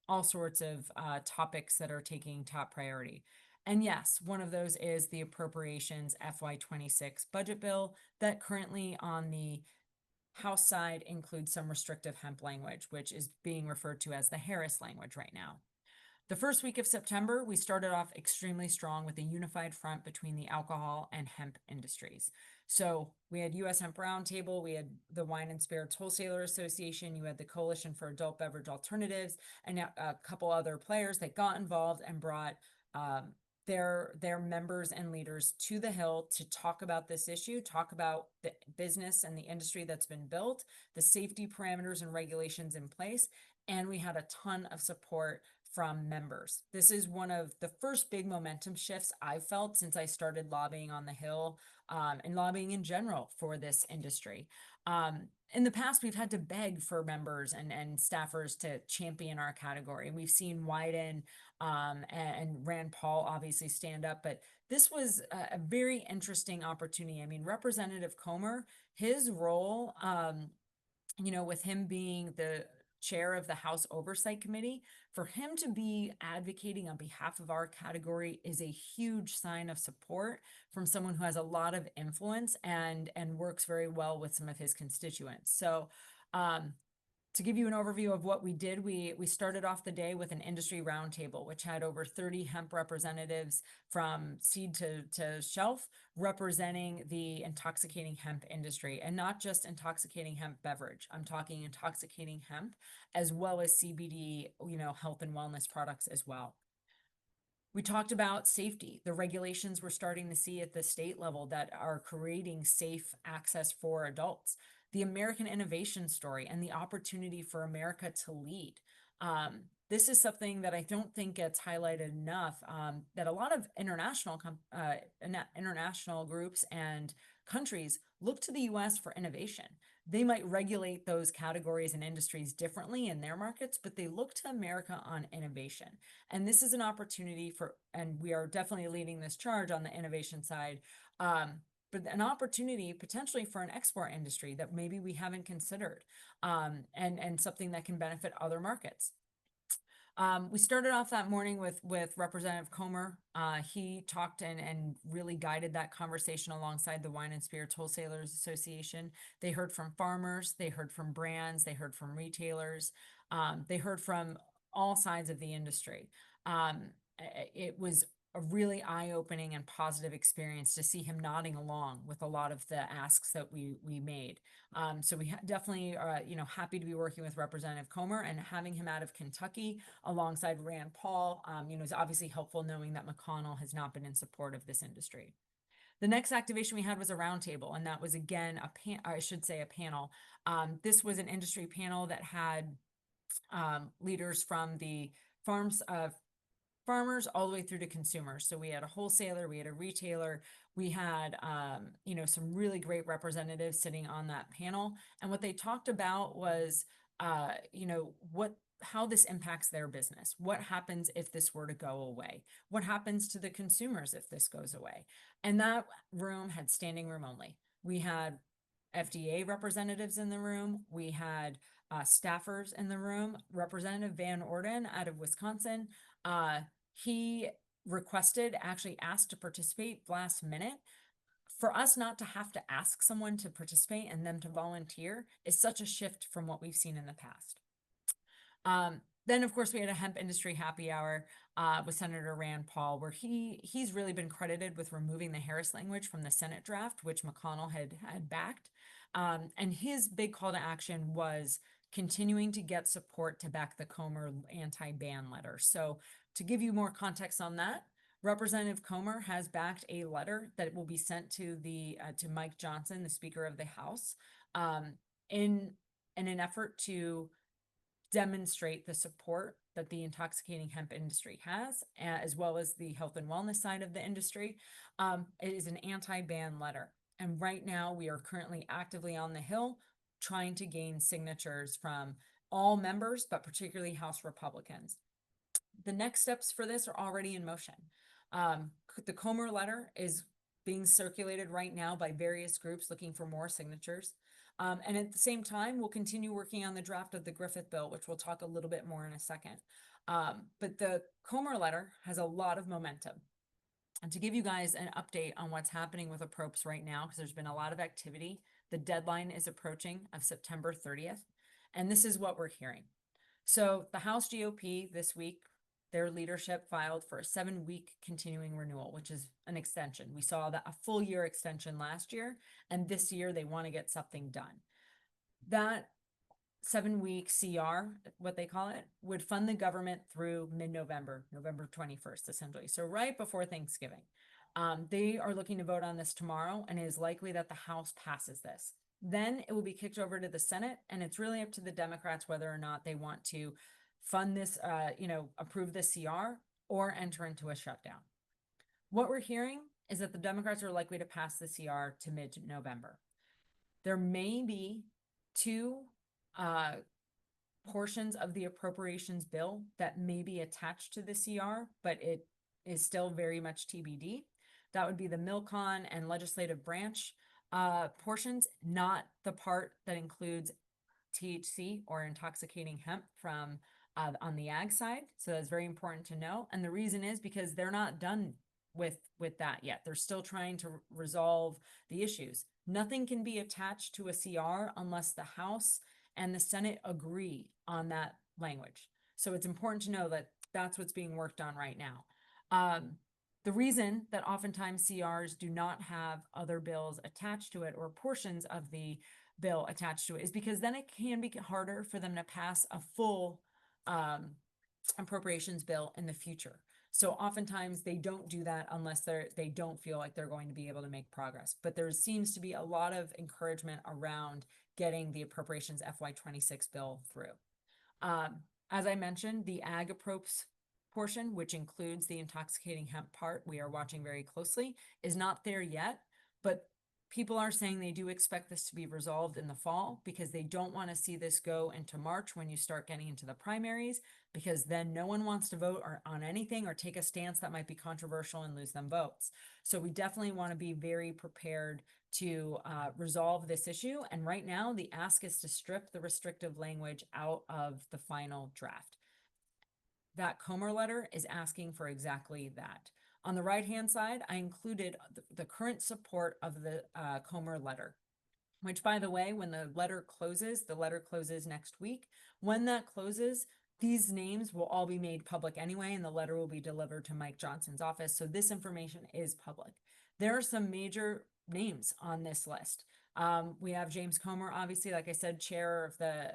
all sorts of topics that are taking top priority. And yes, one of those is the appropriations FY26 budget bill that currently on the House side includes some restrictive hemp language, which is being referred to as the Harris language right now. The first week of September, we started off extremely strong with a unified front between the alcohol and hemp industries. So we had U.S. Hemp Roundtable, we had the Wine and Spirits Wholesaler Association, you had the Coalition for Adult Beverage Alternatives, and a couple other players that got involved and brought their members and leaders to the Hill to talk about this issue, talk about the business and the industry that's been built, the safety parameters and regulations in place, and we had a ton of support from members. This is one of the first big momentum shifts I've felt since I started lobbying on the Hill, and lobbying in general for this industry. In the past, we've had to beg for members and staffers to champion our category. We've seen Wyden and Rand Paul obviously stand up, but this was a very interesting opportunity. I mean, Representative Comer, his role, with him being the chair of the House Oversight Committee, for him to be advocating on behalf of our category is a huge sign of support from someone who has a lot of influence and works very well with some of his constituents. So to give you an overview of what we did, we started off the day with an industry roundtable, which had over 30 hemp representatives from seed to shelf representing the intoxicating hemp industry, and not just intoxicating hemp beverage. I'm talking intoxicating hemp as well as CBD, health and wellness products as well. We talked about safety, the regulations we're starting to see at the state level that are creating safe access for adults, the American innovation story, and the opportunity for America to lead. This is something that I don't think gets highlighted enough, that a lot of international groups and countries look to the US for innovation. They might regulate those categories and industries differently in their markets, but they look to America on innovation. And this is an opportunity and we are definitely leading this charge on the innovation side, but an opportunity potentially for an export industry that maybe we haven't considered, and something that can benefit other markets. We started off that morning with Representative Comer. He talked and really guided that conversation alongside the Wine and Spirits Wholesalers Association. They heard from farmers, they heard from brands, they heard from retailers, they heard from all sides of the industry. It was a really eye-opening and positive experience to see him nodding along with a lot of the asks that we made. So we definitely are, happy to be working with Representative Comer, and having him out of Kentucky alongside Rand Paul, is obviously helpful, knowing that McConnell has not been in support of this industry. The next activation we had was a roundtable, and that was again a panel. This was an industry panel that had leaders from the farmers all the way through to consumers. So we had a wholesaler, we had a retailer, we had some really great representatives sitting on that panel. And what they talked about was how this impacts their business. What happens if this were to go away? What happens to the consumers if this goes away? And that room had standing room only. We had FDA representatives in the room. We had staffers in the room. Representative Van Orden out of Wisconsin, he actually asked to participate last minute. For us not to have to ask someone to participate and them to volunteer is such a shift from what we've seen in the past. Then, of course, we had a hemp industry happy hour with Senator Rand Paul, where he's really been credited with removing the Harris language from the Senate draft, which McConnell had backed. And his big call to action was continuing to get support to back the Comer anti-ban letter. So to give you more context on that, Representative Comer has backed a letter that will be sent to to Mike Johnson, the Speaker of the House, in an effort to demonstrate the support that the intoxicating hemp industry has, as well as the health and wellness side of the industry. It is an anti-ban letter. And right now we are currently actively on the Hill trying to gain signatures from all members, but particularly House Republicans. The next steps for this are already in motion. The Comer letter is being circulated right now by various groups looking for more signatures. And at the same time, we'll continue working on the draft of the Griffith bill, which we'll talk a little bit more in a second. But the Comer letter has a lot of momentum. And to give you guys an update on what's happening with APROPS right now, because there's been a lot of activity, the deadline is approaching of September 30th. And this is what we're hearing. So the House GOP this week, their leadership filed for a 7-week continuing renewal, which is an extension. We saw a full year extension last year, and this year they want to get something done. That 7-week CR, what they call it, would fund the government through mid-November, November 21st, essentially. So right before Thanksgiving. They are looking to vote on this tomorrow, and it is likely that the House passes this. Then it will be kicked over to the Senate, and it's really up to the Democrats whether or not they want to fund this, approve this CR or enter into a shutdown. What we're hearing is that the Democrats are likely to pass the CR to mid-November. There may be two portions of the appropriations bill that may be attached to the CR, but it is still very much TBD. That would be the MilCon and legislative branch portions, not the part that includes THC or intoxicating hemp from on the ag side. So that's very important to know. And the reason is because they're not done with that yet. They're still trying to resolve the issues. Nothing can be attached to a CR unless the House and the Senate agree on that language. So it's important to know that that's what's being worked on right now. The reason that oftentimes CRs do not have other bills attached to it or portions of the bill attached to it is because then it can be harder for them to pass a full appropriations bill in the future. So oftentimes they don't do that unless they don't feel like they're going to be able to make progress. But there seems to be a lot of encouragement around getting the appropriations FY26 bill through. As I mentioned, the ag approps portion, which includes the intoxicating hemp part, we are watching very closely, is not there yet, but people are saying they do expect this to be resolved in the fall because they don't want to see this go into March when you start getting into the primaries, because then no one wants to vote on anything or take a stance that might be controversial and lose them votes. So we definitely want to be very prepared to resolve this issue. And right now, the ask is to strip the restrictive language out of the final draft. that Comer letter is asking for exactly that. On the right-hand side, I included the current support of the Comer letter, which, by the way, when the letter closes next week. When that closes, these names will all be made public anyway, and the letter will be delivered to Mike Johnson's office. So this information is public. There are some major names on this list. We have James Comer, obviously, like I said, chair of the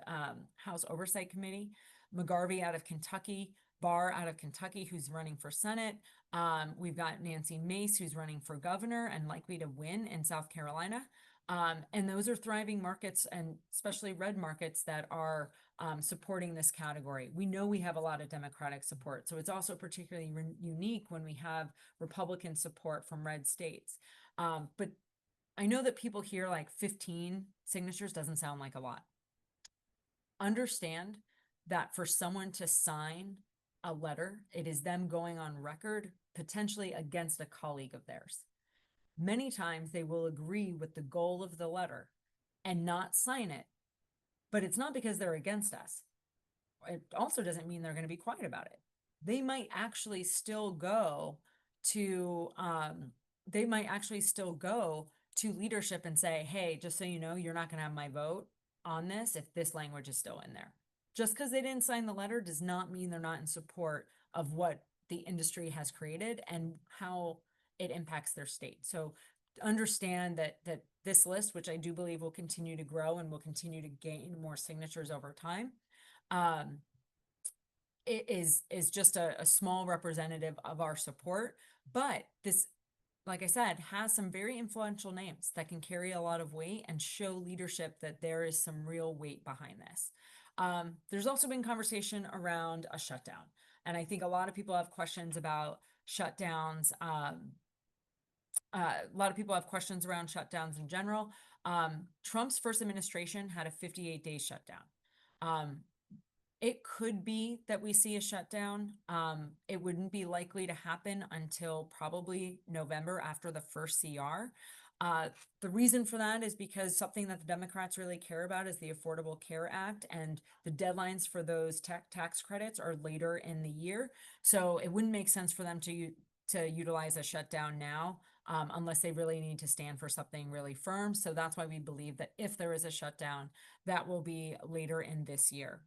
House Oversight Committee, McGarvey out of Kentucky, Barr out of Kentucky, who's running for Senate. We've got Nancy Mace, who's running for governor and likely to win in South Carolina. And those are thriving markets, and especially red markets that are supporting this category. We know we have a lot of Democratic support, so it's also particularly unique when we have Republican support from red states. But I know that people hear like 15 signatures doesn't sound like a lot. Understand that for someone to sign a letter, it is them going on record, potentially against a colleague of theirs. Many times they will agree with the goal of the letter and not sign it, but it's not because they're against us. It also doesn't mean they're going to be quiet about it. They might actually still go to leadership and say, hey, just so you know, you're not going to have my vote on this if this language is still in there. Just because they didn't sign the letter does not mean they're not in support of what the industry has created and how it impacts their state. So understand that this list, which I do believe will continue to grow and will continue to gain more signatures over time, it is just a small representative of our support. But this, like I said, has some very influential names that can carry a lot of weight and show leadership that there is some real weight behind this. There's also been conversation around a shutdown. And I think a lot of people have questions about shutdowns. A lot of people have questions around shutdowns in general. Trump's first administration had a 58-day shutdown. It could be that we see a shutdown. It wouldn't be likely to happen until probably November after the first CR. The reason for that is because something that the Democrats really care about is the Affordable Care Act, and the deadlines for those tax credits are later in the year. So it wouldn't make sense for them to utilize a shutdown now, unless they really need to stand for something really firm. So that's why we believe that if there is a shutdown, that will be later in this year.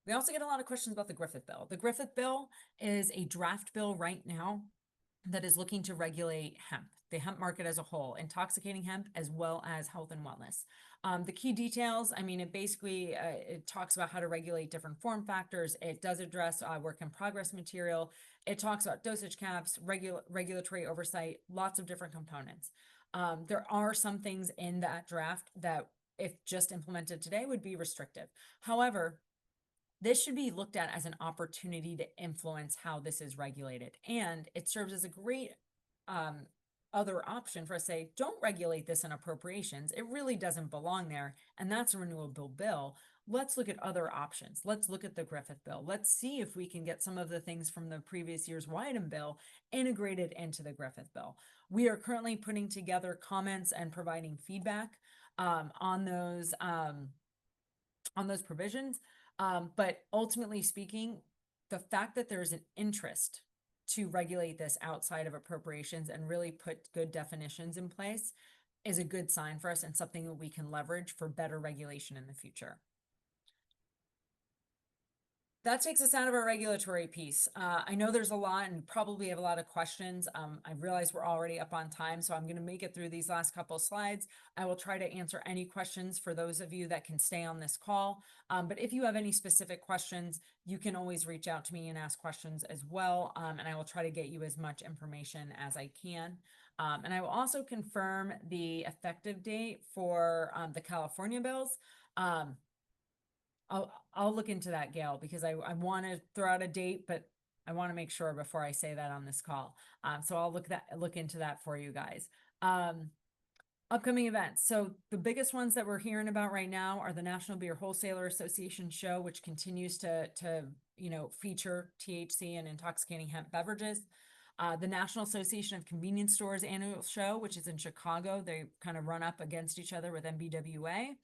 We also get a lot of questions about the Griffith bill. The Griffith bill is a draft bill right now that is looking to regulate hemp, the hemp market as a whole, intoxicating hemp, as well as health and wellness. The key details, I mean, it basically, it talks about how to regulate different form factors. It does address work in progress material. It talks about dosage caps, regulatory oversight, lots of different components. There are some things in that draft that, if just implemented today, would be restrictive. However, this should be looked at as an opportunity to influence how this is regulated. And it serves as a great other option for us to say, don't regulate this in appropriations. It really doesn't belong there. And that's a renewable bill. Let's look at other options. Let's look at the Griffith bill. Let's see if we can get some of the things from the previous year's Wyden bill integrated into the Griffith bill. We are currently putting together comments and providing feedback on those provisions. But ultimately speaking, the fact that there's an interest to regulate this outside of appropriations and really put good definitions in place is a good sign for us and something that we can leverage for better regulation in the future. That takes us out of our regulatory piece. I know there's a lot and probably have a lot of questions. I realize we're already up on time, so I'm going to make it through these last couple of slides. I will try to answer any questions for those of you that can stay on this call. But if you have any specific questions, you can always reach out to me and ask questions as well. And I will try to get you as much information as I can. And I will also confirm the effective date for the California bills. I'll look into that, Gail, because I want to throw out a date, but I want to make sure before I say that on this call. So I'll look into that for you guys. Upcoming events. So the biggest ones that we're hearing about right now are the National Beer Wholesaler Association show, which continues to feature THC and intoxicating hemp beverages. The National Association of Convenience Stores annual show, which is in Chicago. They kind of run up against each other with NBWA.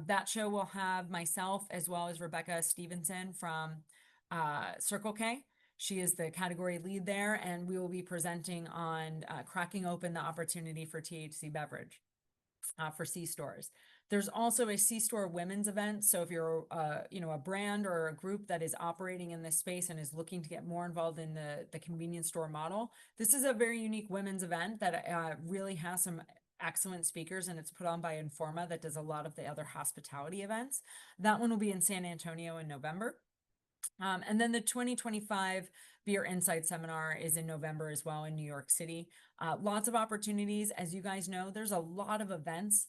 That show will have myself as well as Rebecca Stevenson from Circle K. She is the category lead there, and we will be presenting on cracking open the opportunity for THC beverage for C-stores. There's also a C-store women's event. So if you're, a brand or a group that is operating in this space and is looking to get more involved in the convenience store model, this is a very unique women's event that really has some excellent speakers, and it's put on by Informa that does a lot of the other hospitality events. That one will be in San Antonio in November. And then the 2025 Beer Insight Seminar is in November as well in New York City. Lots of opportunities. As you guys know, there's a lot of events.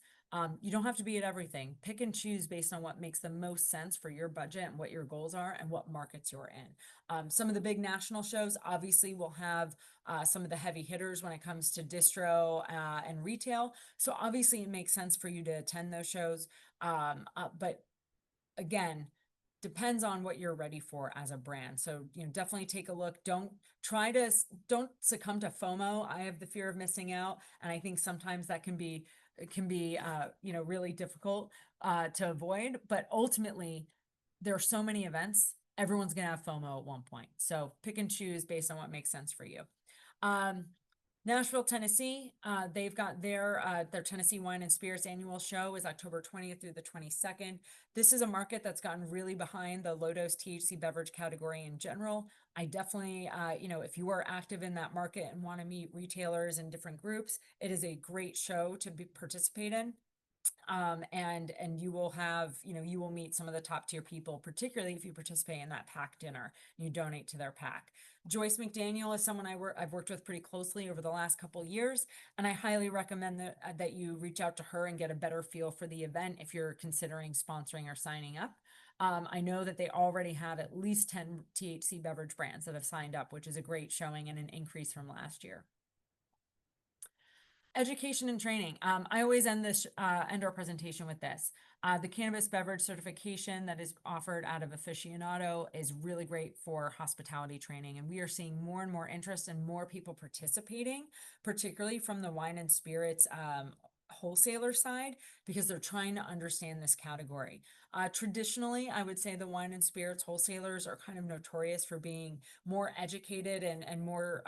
You don't have to be at everything. Pick and choose based on what makes the most sense for your budget and what your goals are and what markets you're in. Some of the big national shows obviously will have some of the heavy hitters when it comes to distro and retail. So obviously it makes sense for you to attend those shows. But again, depends on what you're ready for as a brand. So, definitely take a look. Don't succumb to FOMO. I have the fear of missing out. And I think sometimes that can be really difficult to avoid. But ultimately, there are so many events. Everyone's going to have FOMO at one point. So pick and choose based on what makes sense for you. Nashville, Tennessee, they've got their Tennessee Wine and Spirits annual show is October 20th through the 22nd. This is a market that's gotten really behind the low dose THC beverage category in general. I definitely, if you are active in that market and want to meet retailers and different groups, it is a great show to participate in. And you will have, you will meet some of the top tier people, particularly if you participate in that pack dinner and you donate to their pack. Joyce McDaniel is someone I've worked with pretty closely over the last couple years, and I highly recommend that you reach out to her and get a better feel for the event if you're considering sponsoring or signing up. I know that they already have at least 10 THC beverage brands that have signed up, which is a great showing and an increase from last year. Education and training. I always end our presentation with this. The cannabis beverage certification that is offered out of Aficionado is really great for hospitality training, and we are seeing more and more interest and more people participating, particularly from the wine and spirits wholesaler side, because they're trying to understand this category. Traditionally, I would say the wine and spirits wholesalers are kind of notorious for being more educated and more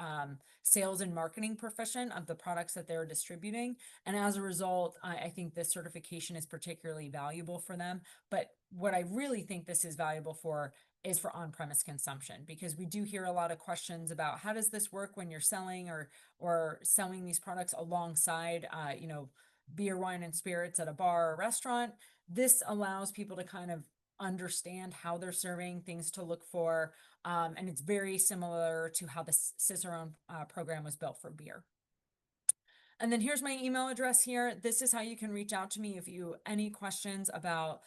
sales and marketing proficient of the products that they're distributing. And as a result, I think this certification is particularly valuable for them. But what I really think this is valuable for is for on-premise consumption, because we do hear a lot of questions about how does this work when you're selling or selling these products alongside, beer, wine, and spirits at a bar or restaurant. This allows people to kind of understand how they're serving, things to look for, and it's very similar to how the Cicerone program was built for beer. And then here's my email address here. This is how you can reach out to me if you any questions about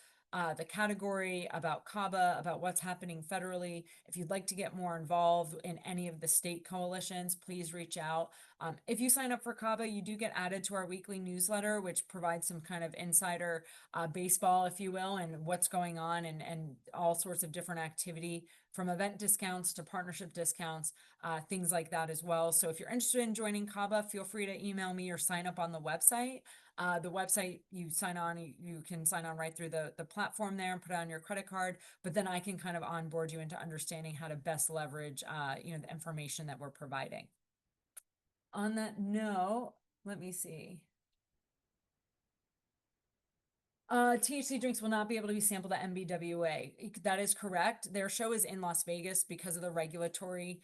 the category, about CABA, about what's happening federally. If you'd like to get more involved in any of the state coalitions, please reach out. If you sign up for CABA, you do get added to our weekly newsletter, which provides some kind of insider baseball, if you will, and what's going on and all sorts of different activity, from event discounts to partnership discounts, things like that as well. So if you're interested in joining CABA, feel free to email me or sign up on the website. The website, you can sign on right through the platform there and put it on your credit card, but then I can kind of onboard you into understanding how to best leverage, the information that we're providing. On that note, let me see. THC drinks will not be able to be sampled at NBWA. That is correct. Their show is in Las Vegas because of the regulatory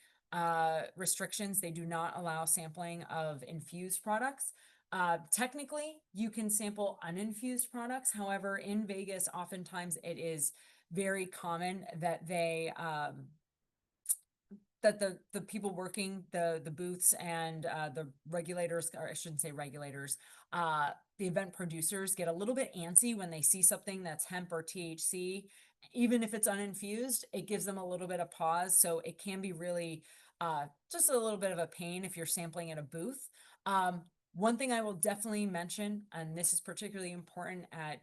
restrictions. They do not allow sampling of infused products. Technically, you can sample uninfused products. However, in Vegas, oftentimes it is very common that the people working the booths and the regulators, or I shouldn't say regulators, the event producers get a little bit antsy when they see something that's hemp or THC. Even if it's uninfused, it gives them a little bit of pause. So it can be really just a little bit of a pain if you're sampling at a booth. One thing I will definitely mention, and this is particularly important at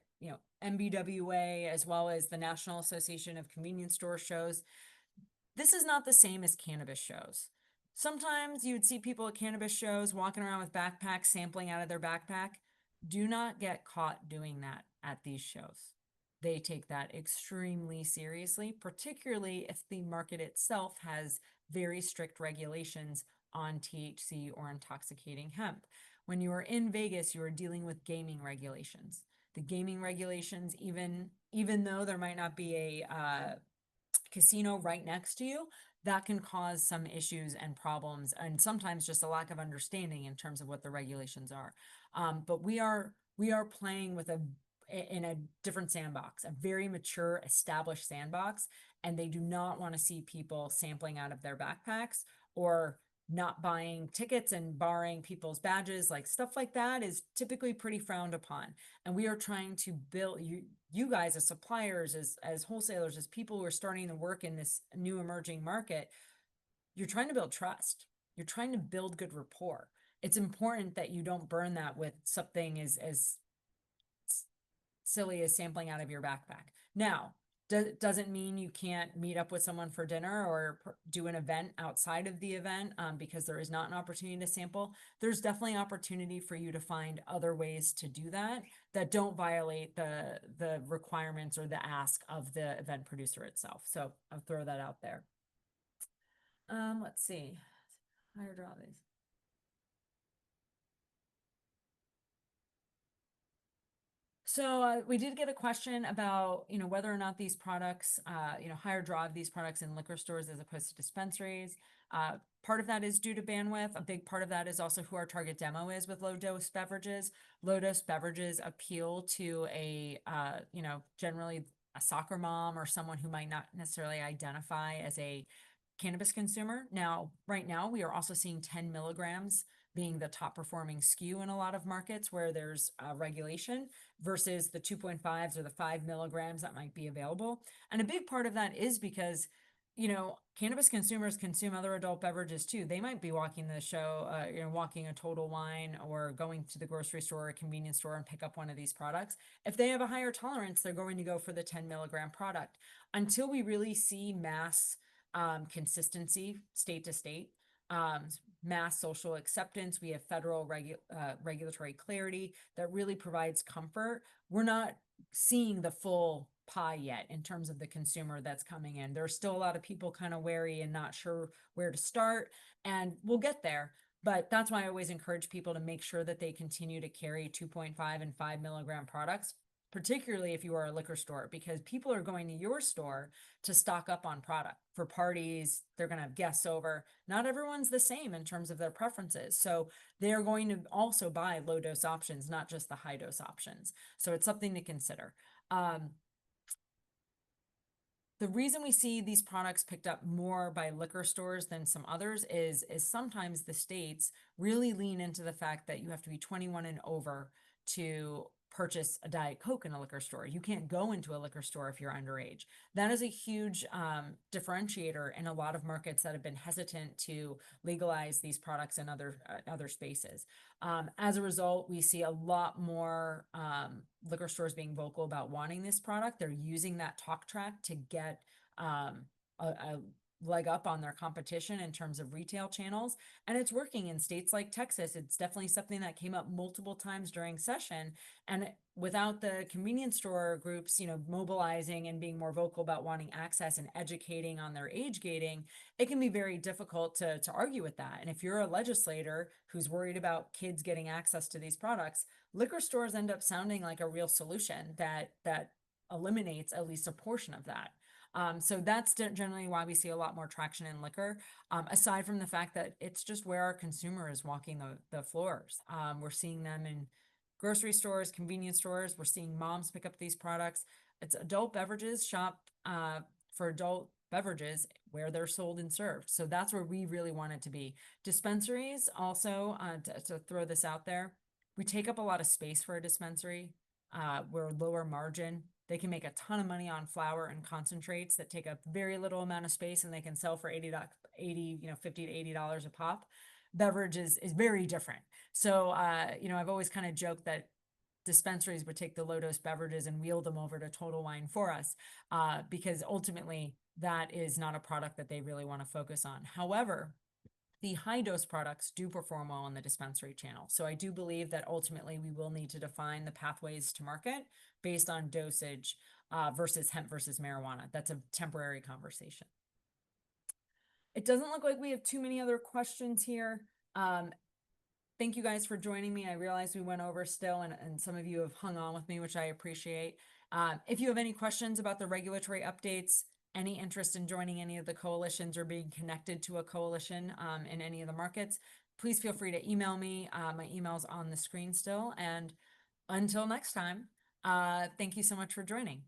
NBWA as well as the National Association of Convenience Store shows, this is not the same as cannabis shows. Sometimes you would see people at cannabis shows walking around with backpacks, sampling out of their backpack. Do not get caught doing that at these shows. They take that extremely seriously, particularly if the market itself has very strict regulations on THC or intoxicating hemp. When you are in Vegas, you are dealing with gaming regulations. The gaming regulations, even though there might not be a casino right next to you, that can cause some issues and problems, and sometimes just a lack of understanding in terms of what the regulations are. But we are playing with in a different sandbox, a very mature, established sandbox, and they do not want to see people sampling out of their backpacks or not buying tickets and borrowing people's badges. Like stuff like that is typically pretty frowned upon. And we are trying to build you guys as suppliers, as wholesalers, as people who are starting to work in this new emerging market. You're trying to build trust. You're trying to build good rapport. It's important that you don't burn that with something as silly as sampling out of your backpack. Now, doesn't mean you can't meet up with someone for dinner or do an event outside of the event, because there is not an opportunity to sample. There's definitely opportunity for you to find other ways to do that that don't violate the requirements or the ask of the event producer itself. So I'll throw that out there. Let's see. Higher draw these. So we did get a question about, whether or not these products, higher draw of these products in liquor stores as opposed to dispensaries. Part of that is due to bandwidth. A big part of that is also who our target demo is with low dose beverages. Low dose beverages appeal to generally a soccer mom or someone who might not necessarily identify as a cannabis consumer. Now, right now, we are also seeing 10 milligrams being the top performing SKU in a lot of markets where there's regulation versus the 2.5s or the 5 milligrams that might be available. And a big part of that is because, cannabis consumers consume other adult beverages too. They might be walking the show, walking a Total Wine or going to the grocery store or convenience store and pick up one of these products. If they have a higher tolerance, they're going to go for the 10 milligram product. Until we really see mass consistency state to state, mass social acceptance, we have federal regulatory clarity that really provides comfort. We're not seeing the full pie yet in terms of the consumer that's coming in. There's still a lot of people kind of wary and not sure where to start, and we'll get there. But that's why I always encourage people to make sure that they continue to carry 2.5 and 5 milligram products, particularly if you are a liquor store, because people are going to your store to stock up on product for parties. They're going to have guests over. Not everyone's the same in terms of their preferences. So they're going to also buy low dose options, not just the high dose options. So it's something to consider. The reason we see these products picked up more by liquor stores than some others is sometimes the states really lean into the fact that you have to be 21 and over to purchase a Diet Coke in a liquor store. You can't go into a liquor store if you're underage. That is a huge differentiator in a lot of markets that have been hesitant to legalize these products in other spaces. As a result, we see a lot more liquor stores being vocal about wanting this product. They're using that talk track to get a leg up on their competition in terms of retail channels. And it's working in states like Texas. It's definitely something that came up multiple times during session. And without the convenience store groups, mobilizing and being more vocal about wanting access and educating on their age gating, it can be very difficult to argue with that. And if you're a legislator who's worried about kids getting access to these products, liquor stores end up sounding like a real solution that eliminates at least a portion of that. So that's generally why we see a lot more traction in liquor, aside from the fact that it's just where our consumer is walking the floors. We're seeing them in grocery stores, convenience stores. We're seeing moms pick up these products. It's adult beverages, shop for adult beverages where they're sold and served. So that's where we really want it to be. Dispensaries also, to throw this out there, we take up a lot of space for a dispensary. We're lower margin. They can make a ton of money on flour and concentrates that take up very little amount of space, and they can sell for $50 to $80 a pop. Beverage is very different. So, I've always kind of joked that dispensaries would take the low dose beverages and wheel them over to Total Wine for us, because ultimately that is not a product that they really want to focus on. However, the high dose products do perform well in the dispensary channel. So I do believe that ultimately we will need to define the pathways to market based on dosage versus hemp versus marijuana. That's a temporary conversation. It doesn't look like we have too many other questions here. Thank you guys for joining me. I realize we went over still, and some of you have hung on with me, which I appreciate. If you have any questions about the regulatory updates, any interest in joining any of the coalitions or being connected to a coalition in any of the markets, please feel free to email me. My email's on the screen still. And until next time, thank you so much for joining.